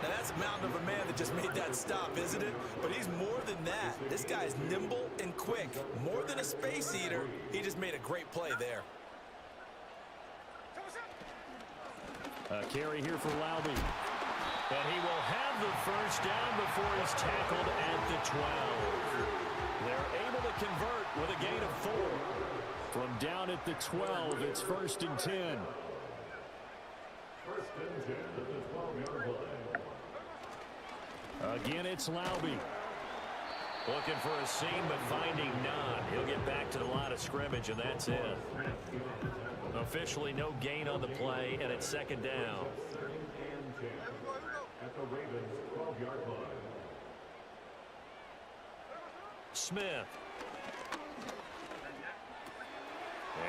Now that's a mountain of a man that just made that stop, isn't it? But he's more than that. This guy is nimble and quick. More than a space eater, he just made a great play there. A carry here for Laube. And he will have the first down before he's tackled at the 12. They're able to convert with a gain of 4. From down at the 12, it's 1st and 10. 1st and 10 at the 12-yard line. Again, it's Laube. Looking for a seam, but finding none. He'll get back to the line of scrimmage, and that's it. Officially no gain on the play, and it's 2nd down. 2nd and 10 at the Ravens' 12-yard line. Smith.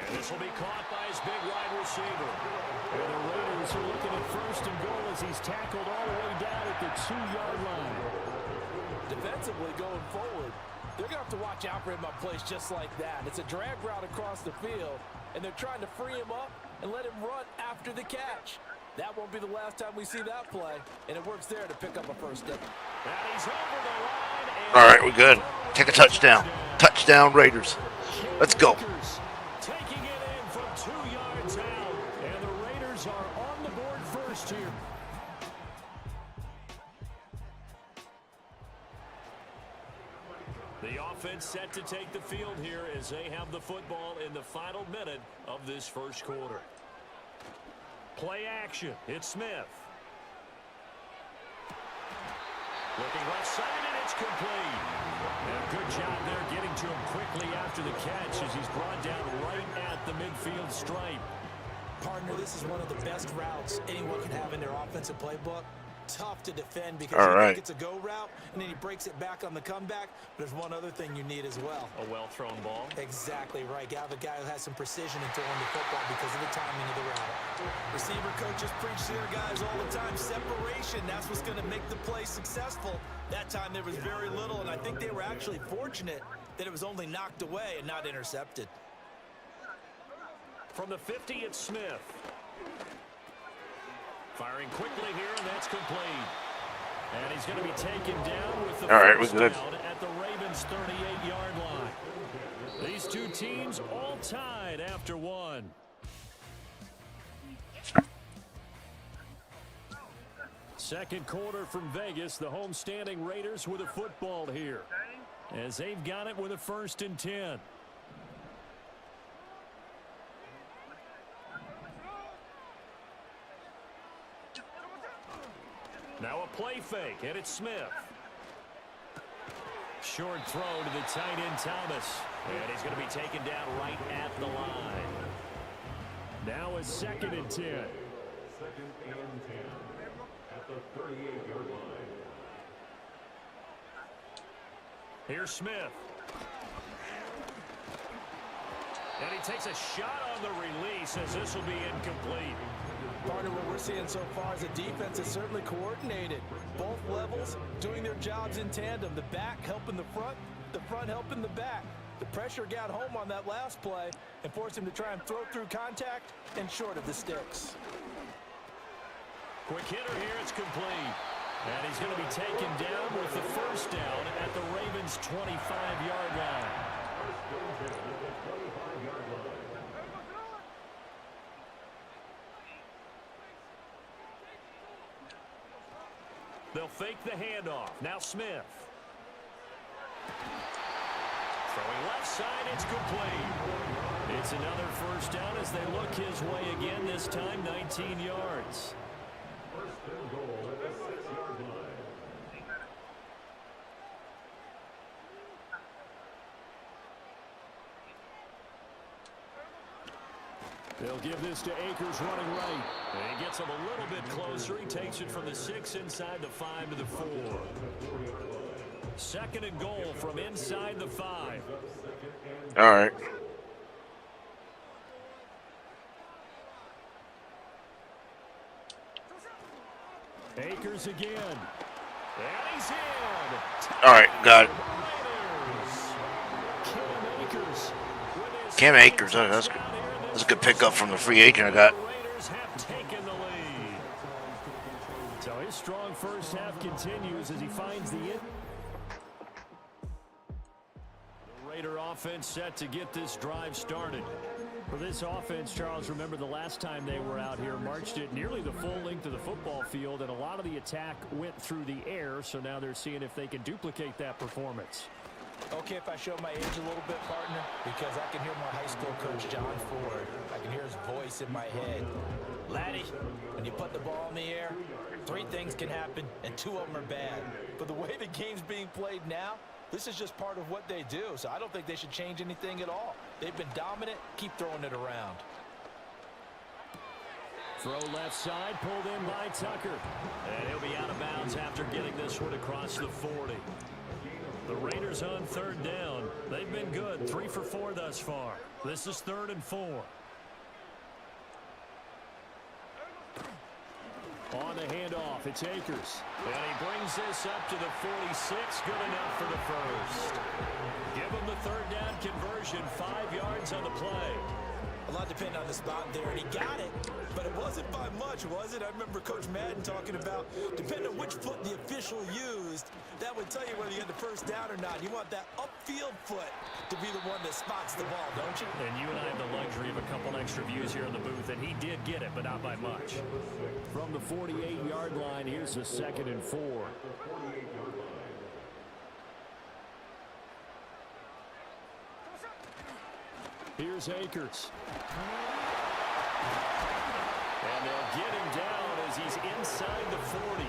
And this will be caught by his big wide receiver. And the Raiders are looking at 1st and goal as he's tackled all the way down at the 2-yard line. Defensively going forward, they're going to have to watch out for him on plays just like that. It's a drag route across the field, and they're trying to free him up and let him run after the catch. That won't be the last time we see that play, and it works there to pick up a 1st down. And he's over the line. All right, we're good. Take a touchdown. Touchdown, Raiders. Let's go. Taking it in from 2 yards out, and the Raiders are on the board first here. The offense set to take the field here as they have the football in the final minute of this 1st quarter. Play action. It's Smith. Looking left side, and it's complete. And a good job there getting to him quickly after the catch as he's brought down right at the midfield stripe. Partner, this is one of the best routes anyone can have in their offensive playbook. Tough to defend because All you right. think it's a go route, and then he breaks it back on the comeback. But there's one other thing you need as well. A well-thrown ball. Exactly right. You have a guy who has some precision in throwing the football because of the timing of the route. Receiver coaches preach to their guys all the time. Separation, that's what's going to make the play successful. That time there was very little, and I think they were actually fortunate that it was only knocked away and not intercepted. From the 50, it's Smith. Firing quickly here, and that's complete. And he's going to be taken down with the All right, we're first good. down at the Ravens' 38-yard line. These two teams all tied after 1. Second quarter from Vegas, the homestanding Raiders with a football here, as they've got it with a 1st and 10. Now a play fake, and it's Smith. Short throw to the tight end Thomas. And he's going to be taken down right at the line. Now a 2nd and 10. 2nd and 10 at the 38-yard line. Here's Smith. And he takes a shot on the release as this will be incomplete. Partner, what we're seeing so far is a defense that's certainly coordinated. Both levels doing their jobs in tandem. The back helping the front helping the back. The pressure got home on that last play and forced him to try and throw through contact and short of the sticks. Quick hitter here, it's complete. And he's going to be taken down with the 1st down at the Ravens' 25-yard line. They'll fake the handoff. Now Smith. Throwing left side, it's complete. It's another 1st down as they look his way again, this time 19 yards. 1st and goal at the 6-yard line. They'll give this to Akers running right. And he gets him a little bit closer. He takes it from the 6 inside the 5 to the 4. 2nd and goal from inside the 5. All right. Akers again. And he's in. All right, got it. Cam Akers. That's good. That's a good pickup from the free agent I got. The Raiders have taken the lead. So his strong first half continues as he finds the in. The Raider offense set to get this drive started. For this offense, Charles, remember the last time they were out here, marched it nearly the full length of the football field, and a lot of the attack went through the air, so now they're seeing if they can duplicate that performance. Okay, if I show my age a little bit, partner, because I can hear my high school coach, John Ford. I can hear his voice in my head. Laddie, when you put the ball in the air, 3 things can happen, and 2 of them are bad. But the way the game's being played now, this is just part of what they do, so I don't think they should change anything at all. They've been dominant. Keep throwing it around. Throw left side, pulled in by Tucker. And he'll be out of bounds after getting this one across the 40. The Raiders on 3rd down. They've been good, 3 for 4 thus far. This is 3rd and 4. On the handoff, it's Akers. And he brings this up to the 46. Good enough for the first. Give him the 3rd down conversion. 5 yards on the play. A lot depending on the spot there, and he got it, but it wasn't by much, was it? I remember Coach Madden talking about, depending on which foot the official used, that would tell you whether you had the first down or not. You want that upfield foot to be the one that spots the ball, don't you? And you and I have the luxury of a couple extra views here in the booth, and he did get it, but not by much. From the 48-yard line, here's a 2nd and 4. Here's Akers. And they'll get him down as he's inside the 40.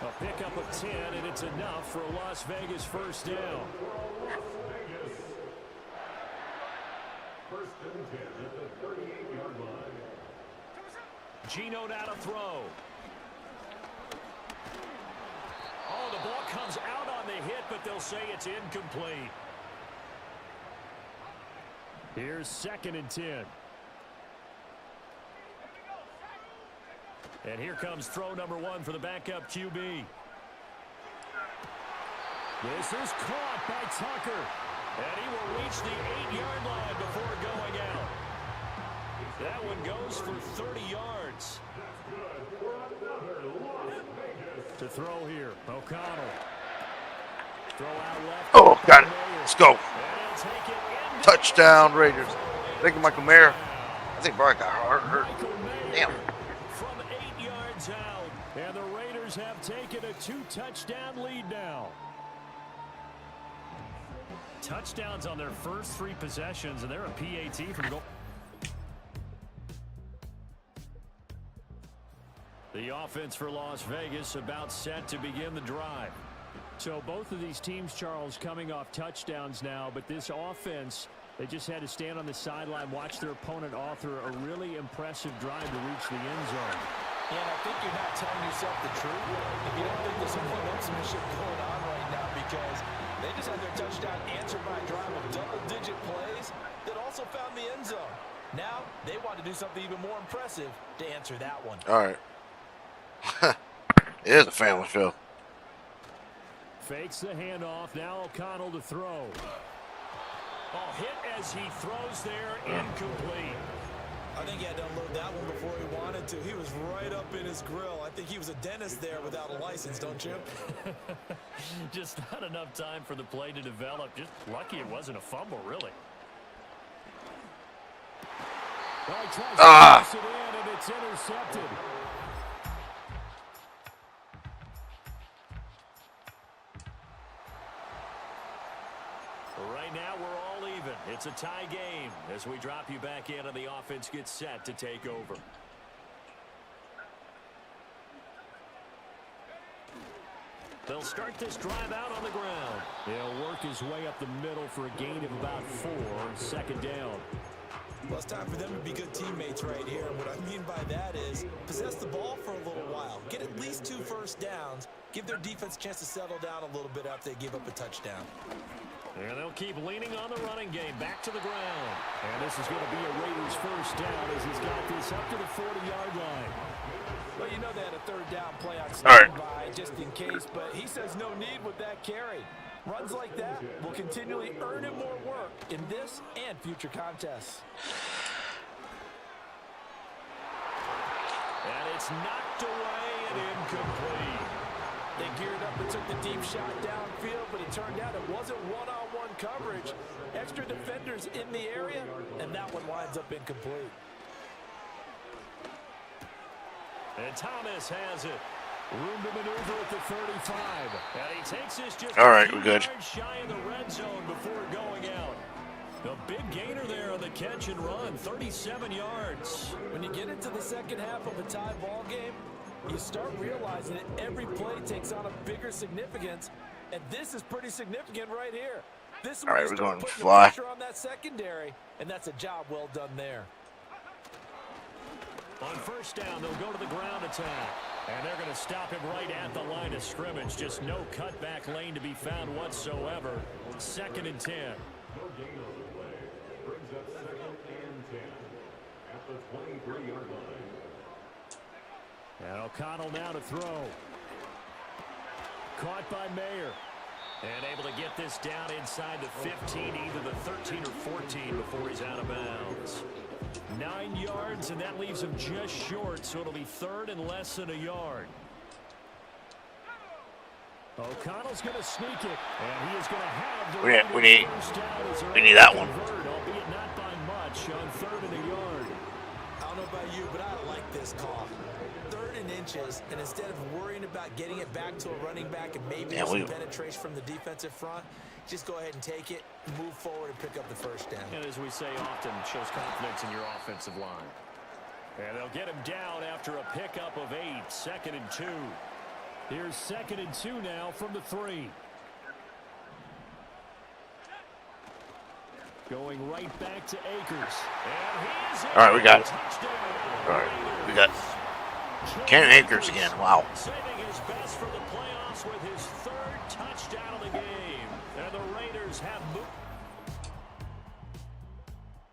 A pickup of 10, and it's enough for a Las Vegas first down. First and 10 at the 38-yard line. Gino now to throw. Oh, the ball comes out on the hit, but they'll say it's incomplete. Here's 2nd and 10. And here comes throw number 1 for the backup QB. This is caught by Tucker. And he will reach the 8-yard line before going out. That one goes for 30 yards. To throw here, O'Connell. Throw out left. Oh, got it. Let's go. And he'll take it in. Touchdown, Raiders. I think Michael Mayer. I think Brian got hurt. Damn. From 8 yards out. And the Raiders have taken a 2-touchdown lead now. Touchdowns on their first 3 possessions, and they're a PAT from goal. The offense for Las Vegas about set to begin the drive. So both of these teams, Charles, coming off touchdowns now, but this offense, they just had to stand on the sideline, watch their opponent author a really impressive drive to reach the end zone. Yeah, and I think you're not telling yourself the truth if you don't think there's some one-upsmanship going on right now, because they just had their touchdown answered by a drive of double-digit plays that also found the end zone. Now, they want to do something even more impressive to answer that one. All right. It is a family show. Fakes the handoff. Now O'Connell to throw. Oh, hit as he throws there. Incomplete. I think he had to unload that one before he wanted to. He was right up in his grill. I think he was a dentist there without a license, don't you? Just not enough time for the play to develop. Just lucky it wasn't a fumble, really. Well, he tries to pass it in, and it's intercepted. Right now, we're all even. It's a tie game as we drop you back in and the offense gets set to take over. They'll start this drive out on the ground. He'll work his way up the middle for a gain of about 4, 2nd down. Well, it's time for them to be good teammates right here. And what I mean by that is possess the ball for a little while. Get at least 2 first downs. Give their defense a chance to settle down a little bit after they give up a touchdown. And they'll keep leaning on the running game back to the ground. And this is going to be a Raiders first down as he's got this up to the 40-yard line. Well, you know they had a 3rd down play on All right. standby just in case, but he says no need with that carry. Runs like that will continually earn him more work in this and future contests. And it's knocked away and incomplete. They geared up and took the deep shot downfield, but it turned out it wasn't one-on-one coverage. Extra defenders in the area, and that one winds up incomplete. And Thomas has it. Room to maneuver at the 35. And he takes this just All right, a few we're good. yards shy of the red zone before going out. A big gainer there on the catch and run, 37 yards. When you get into the second half of a tie ball game, you start realizing that every play takes on a bigger significance, and this is pretty significant right here. This All right, we're going putting the fly. pressure on that secondary, and that's a job well done there. On first down, they'll go to the ground attack. And they're going to stop him right at the line of scrimmage. Just no cutback lane to be found whatsoever. 2nd and 10. No gain on the play. Brings up 2nd and 10 at the 23-yard line. And O'Connell now to throw. Caught by Mayer. And able to get this down inside the 15, either the 13 or 14 before he's out of bounds. 9 yards, and that leaves him just short, so it'll be 3rd and less than a yard. O'Connell's going to sneak it, and he is going to have the We need first down as they're we need able that to one. convert, albeit not by much, on 3rd and a yard. I don't know about you, but I like this call. 3rd and inches, and instead of worrying about getting it back to a running back and maybe some penetration from the defensive front, just go ahead and take it, move forward, and pick up the first down. And as we say often, shows confidence in your offensive line. And they'll get him down after a pickup of 8, 2nd and 2. Here's 2nd and 2 now from the 3. Going right back to Akers. And he is in. All right, we got it. Touchdown. All right, we got Cam Akers again. Wow. Saving his best for the playoffs with his 3rd touchdown of the game. And the Raiders have moved.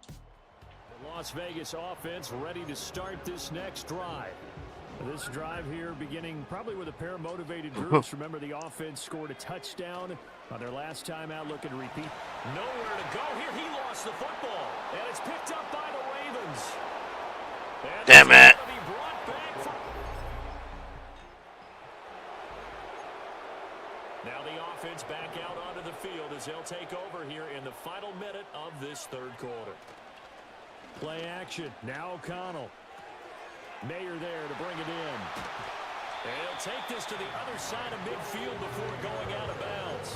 The Las Vegas offense ready to start this next drive. This drive here beginning probably with a pair of motivated groups. Remember, the offense scored a touchdown on their last time out, looking to repeat. Nowhere to go here. He lost the football. And it's picked up by the Ravens. And Damn it. it's gonna be brought back for... Now the offense back out onto the field as they'll take over here in the final minute of this 3rd quarter. Play action. Now O'Connell. Mayer there to bring it in. And he'll take this to the other side of midfield before going out of bounds.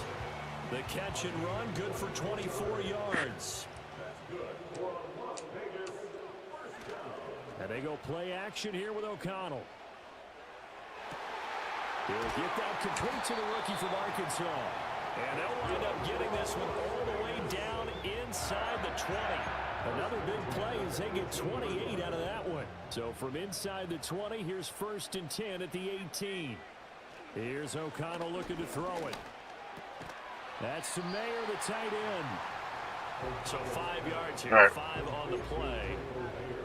The catch and run, good for 24 yards. And they go play action here with O'Connell. He'll get that complete to the rookie from Arkansas. And they'll wind up getting this one all the way down inside the 20. Another big play as they get 28 out of that one. So from inside the 20, here's 1st and 10 at the 18. Here's O'Connell looking to throw it. That's to Mayer, the tight end. So 5 yards here, 5 on the play.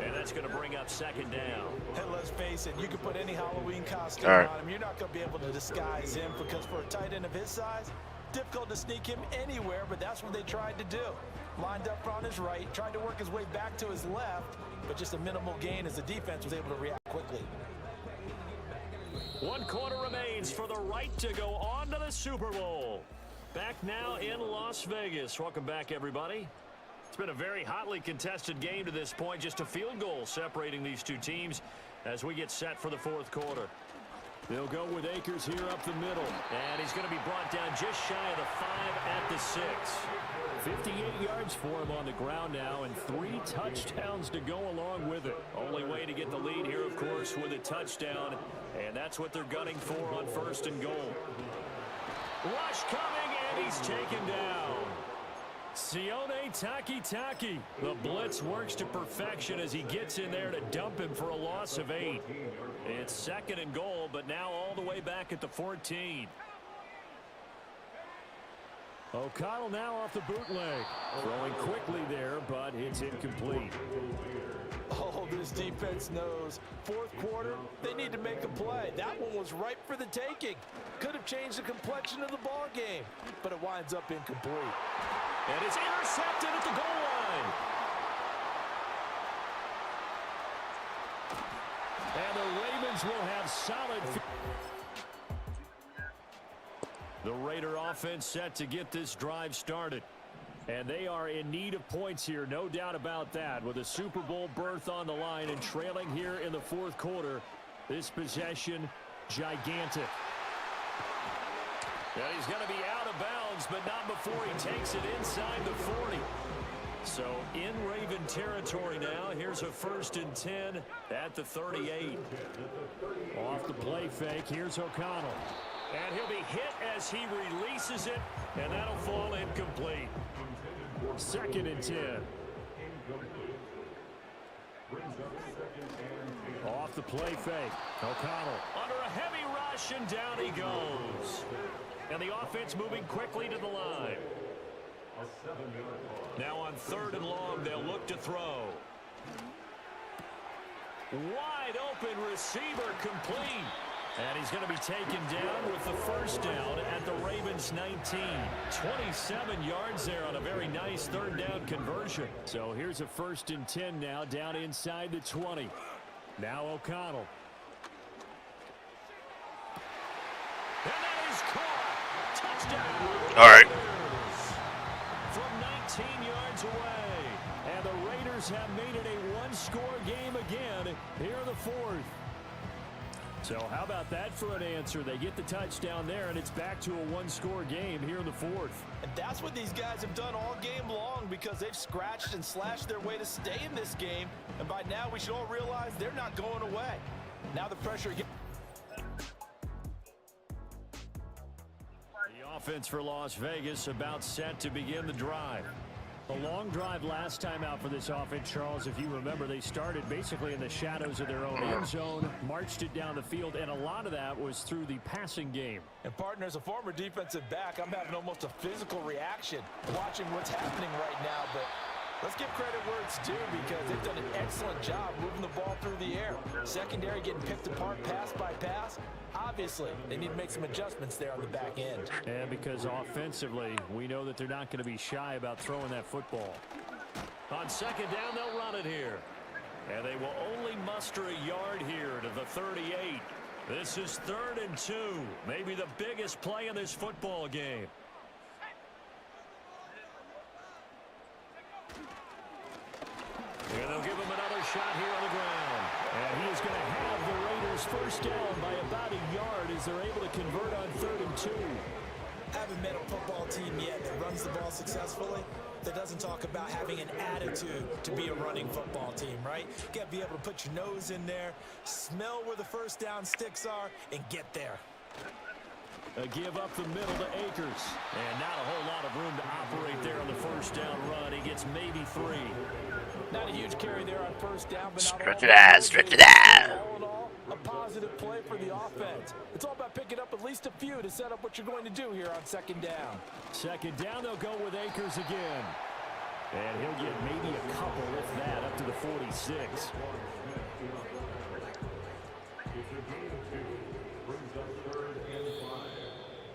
And that's going to bring up 2nd down. And let's face it, you can put any Halloween costume on him. You're not going to be able to disguise him because for a tight end of his size, difficult to sneak him anywhere, but that's what they tried to do. Lined up on his right, tried to work his way back to his left, but just a minimal gain as the defense was able to react quickly. 1 quarter remains for the right to go on to the Super Bowl. Back now in Las Vegas. Welcome back, everybody. It's been a very hotly contested game to this point. Just a field goal separating these two teams as we get set for the 4th quarter. They'll go with Akers here up the middle. And he's going to be brought down just shy of the 5 at the 6. 58 yards for him on the ground now and 3 touchdowns to go along with it. Only way to get the lead here, of course, with a touchdown. And that's what they're gunning for on 1st and goal. Rush coming, and he's taken down. Sione Takitaki. The blitz works to perfection as he gets in there to dump him for a loss of 8. It's 2nd and goal, but now all the way back at the 14. O'Connell now off the bootleg. Throwing quickly there, but it's incomplete. Oh, this defense knows. 4th quarter, they need to make a play. That one was ripe for the taking. Could have changed the complexion of the ball game, but it winds up incomplete. And it's intercepted at the goal line. And the Ravens will have solid. The Raider offense set to get this drive started. And they are in need of points here, no doubt about that. With a Super Bowl berth on the line and trailing here in the fourth quarter, this possession, gigantic. And he's going to be out of bounds, but not before he takes it inside the 40. So in Raven territory now. Here's a 1st and 10 at the 38. Off the play fake. Here's O'Connell. And he'll be hit as he releases it, and that'll fall incomplete. 2nd and 10. Off the play fake. O'Connell under a heavy rush, and down he goes. And the offense moving quickly to the line. Now on 3rd and long, they'll look to throw. Wide open receiver, complete. And he's going to be taken down with the 1st down at the Ravens 19. 27 yards there on a very nice 3rd down conversion. So here's a 1st and 10 now, down inside the 20. Now O'Connell. And that is caught. Touchdown. All right. From 19 yards away. And the Raiders have made it a one-score game again here in the 4th. So how about that for an answer? They get the touchdown there, and it's back to a one-score game here in the 4th. And that's what these guys have done all game long, because they've scratched and slashed their way to stay in this game. And by now, we should all realize they're not going away. Now the pressure again. The offense for Las Vegas about set to begin the drive. A long drive last time out for this offense, Charles. If you remember, they started basically in the shadows of their own end zone, marched it down the field, and a lot of that was through the passing game. And partner, as a former defensive back, I'm having almost a physical reaction watching what's happening right now. But let's give credit where it's due, because they've done an excellent job moving the ball through the air. Secondary getting picked apart pass by pass. Obviously, they need to make some adjustments there on the back end. And because offensively, we know that they're not going to be shy about throwing that football. On 2nd down, they'll run it here. And they will only muster a yard here to the 38. This is 3rd and 2. Maybe the biggest play in this football game. And they'll give him another shot here on the ground. And he is going to have the Raiders 1st down by about a yard as they're able to convert on 3rd and 2. Haven't met a football team yet that runs the ball successfully, that doesn't talk about having an attitude to be a running football team, right? You got to be able to put your nose in there, smell where the 1st down sticks are, and get there. A give up the middle to Akers. And not a whole lot of room to operate there on the 1st down run. He gets maybe 3. Not a huge carry there on 1st down, but Stretch it out, stretch it out. All in all, a positive play for the offense. It's all about picking up at least a few to set up what you're going to do here on 2nd down. 2nd down, they'll go with Akers again. And he'll get maybe a couple, if that, up to the 46.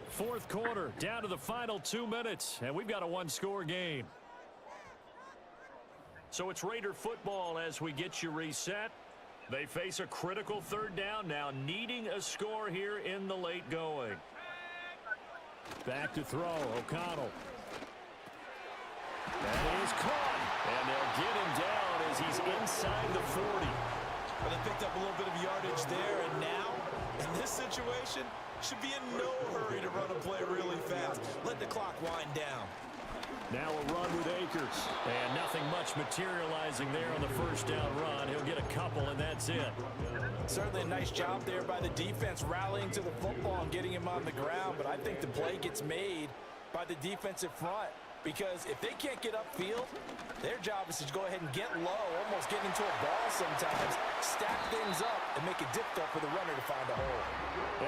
Fourth quarter, down to the final 2 minutes, and we've got a one-score game. So it's Raider football as we get you reset. They face a critical 3rd down now, needing a score here in the late going. Back to throw, O'Connell. That is caught, and they'll get him down as he's inside the 40. Well, they picked up a little bit of yardage there, and now, in this situation, should be in no hurry to run a play really fast. Let the clock wind down. Now a run with Akers. And nothing much materializing there on the 1st down run. He'll get a couple, and that's it. Certainly a nice job there by the defense rallying to the football and getting him on the ground. But I think the play gets made by the defensive front. Because if they can't get upfield, their job is to go ahead and get low, almost get into a ball sometimes, stack things up, and make it difficult for the runner to find a hole.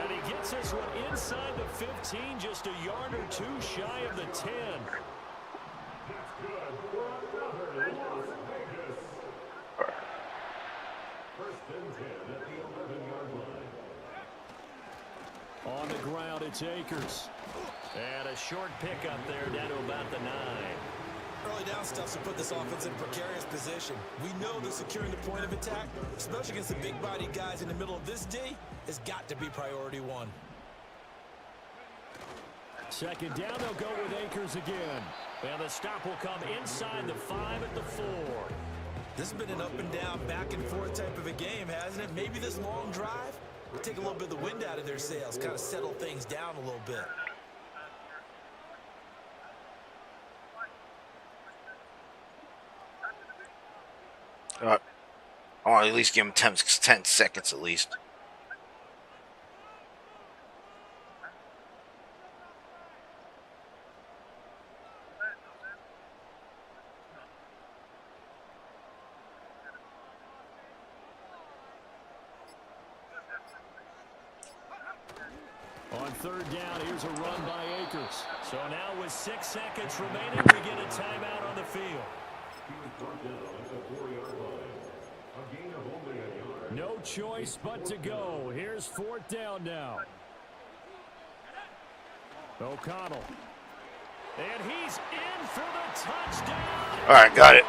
And he gets this one inside the 15, just a yard or 2 shy of the 10. On the ground, it's Akers. And a short pickup there down to about the 9. Early down stuff's to put this offense in a precarious position. We know that securing the point of attack, especially against the big-bodied guys in the middle of this D, has got to be priority one. Second down, they'll go with Akers again. And the stop will come inside the 5 at the 4. This has been an up and down, back and forth type of a game, hasn't it? Maybe this long drive will take a little bit of the wind out of their sails, kind of settle things down a little bit. I'll at least give him 10 seconds at least. On third down, here's a run by Akers. So now with 6 seconds remaining, we get a timeout on the field. No choice but to go. Here's fourth down now. O'Connell. And he's in for the touchdown. All right, got it.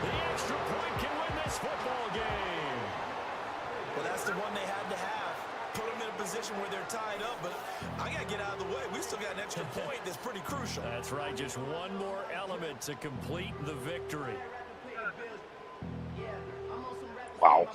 The extra point can win this football game. Well, that's the one they had to have. Put them in a position where they're tied up, but I got to get out of the way. We still got an extra point that's pretty crucial. That's right, just one more element to complete the victory. Wow.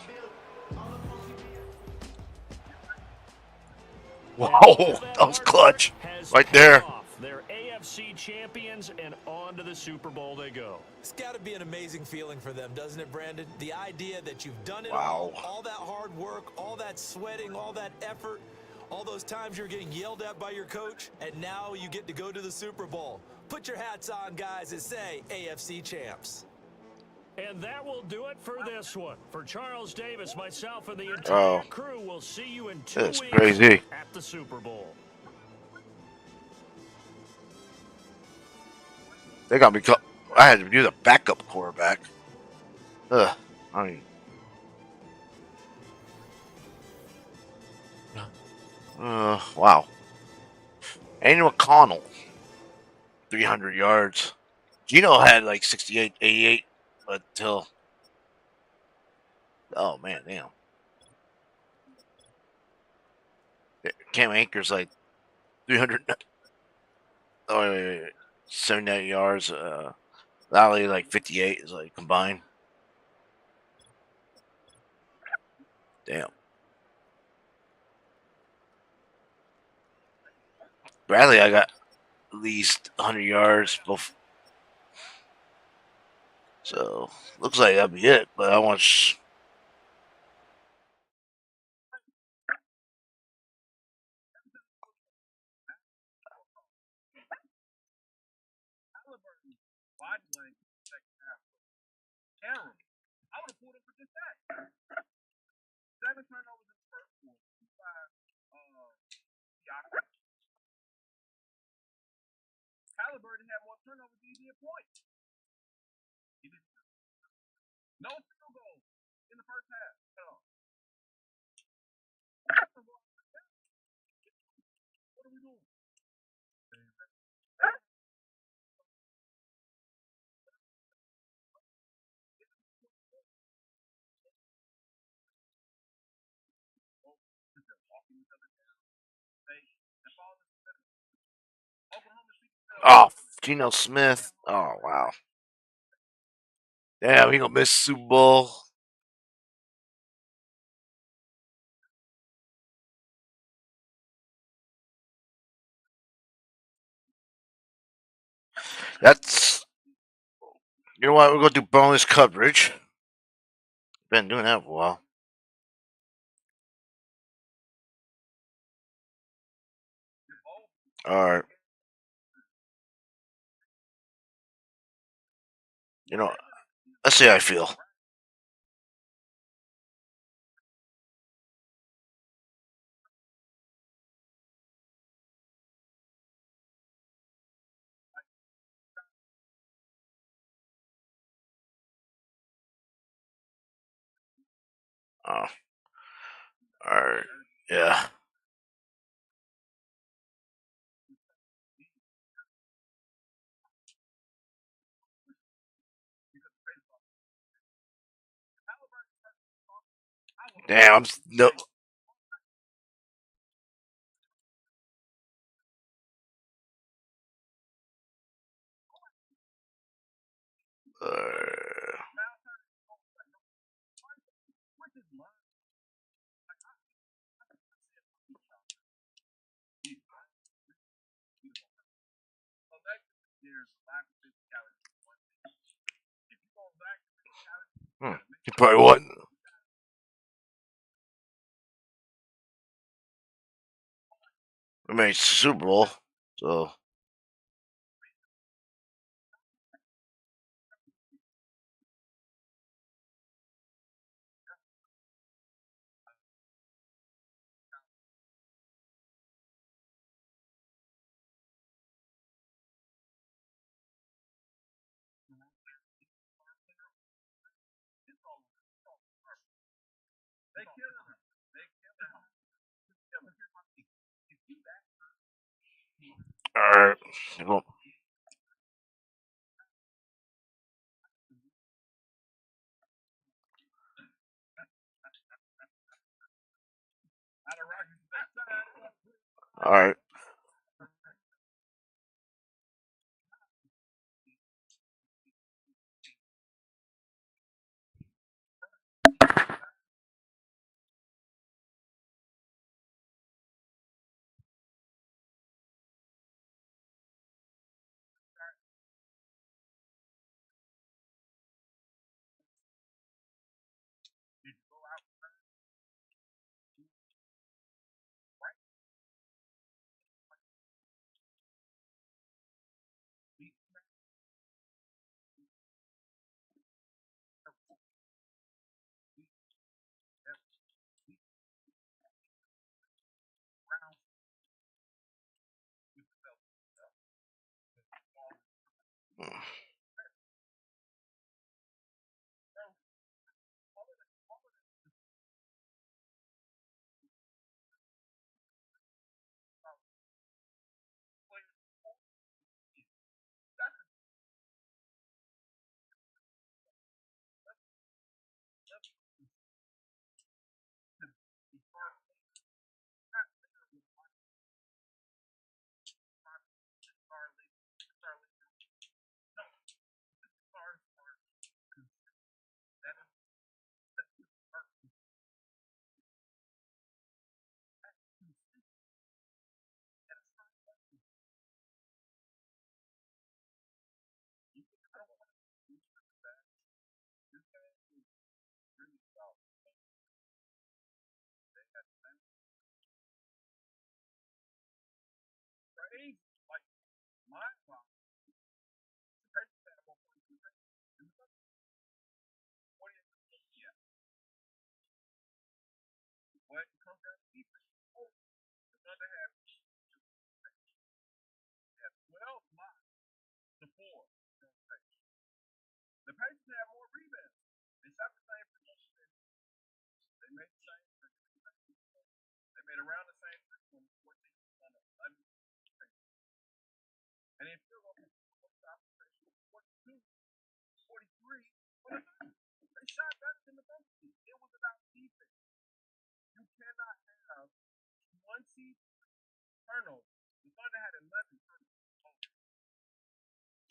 Wow, that was clutch. Right there. They're AFC champions, and on to the Super Bowl they go. It's got to be an amazing feeling for them, doesn't it, Brandon? The idea that you've done it Wow. all that hard work, all that sweating, all that effort, all those times you're getting yelled at by your coach, and now you get to go to the Super Bowl. Put your hats on, guys, and say AFC champs. And that will do it for this one. For Charles Davis, myself, and the entire crew, will see you in 2 That's weeks crazy. at the Super Bowl. They got me. I had to do the backup quarterback. Ugh. I mean. Wow. Andy McConnell, 300 yards. Gino had like 68, 88 until. Oh man, damn. Cam Akers like 300. Oh wait. 78 yards. Lally like 58 is like combined. Damn. Bradley, I got at least 100 yards. So looks like that'll be it. But I want. Oh, Geno Smith. Oh wow. Damn, he gonna miss Super Bowl. That's. You know what? We're gonna do bonus coverage. Been doing that for a while. All right. You know, let's see how I feel. Oh, all right. Yeah. Damn, no. He probably wasn't. I mean, it's Super Bowl, so. All right. Well, all right.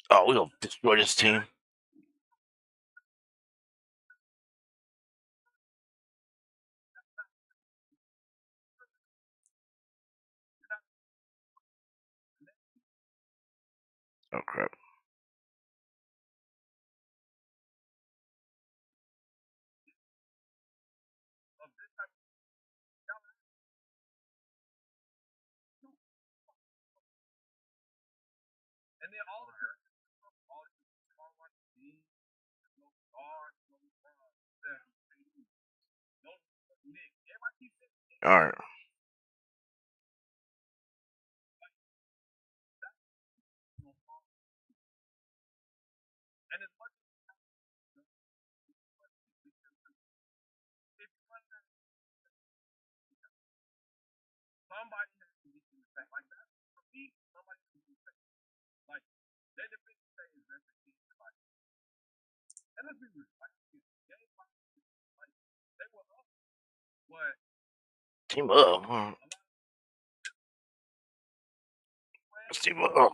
Oh, we'll destroy this team. Oh crap. All right. Team up. Let's team up.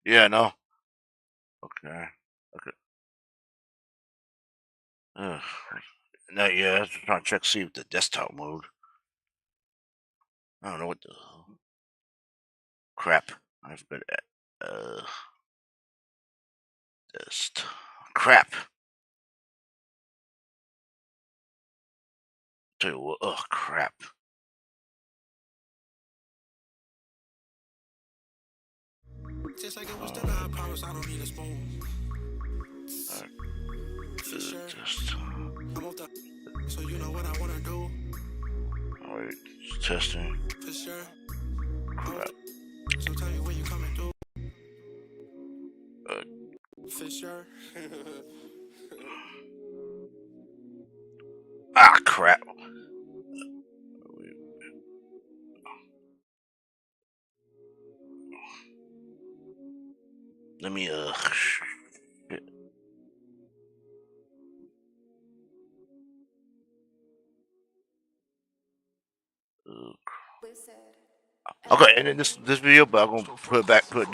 Yeah, no. Okay. Okay. Not yet. I was trying to check see if the desktop mode. I don't know what the crap. I've been just crap. Tell you what. Oh crap. Just like it was the I promise I don't need a spoon. For sure. I'm off the so you know what I wanna do. Alright, testing. For sure. Crap. So tell me when you coming through. For sure. Ah crap. Let me shit. Okay, and then this video, but I'm gonna put it back, put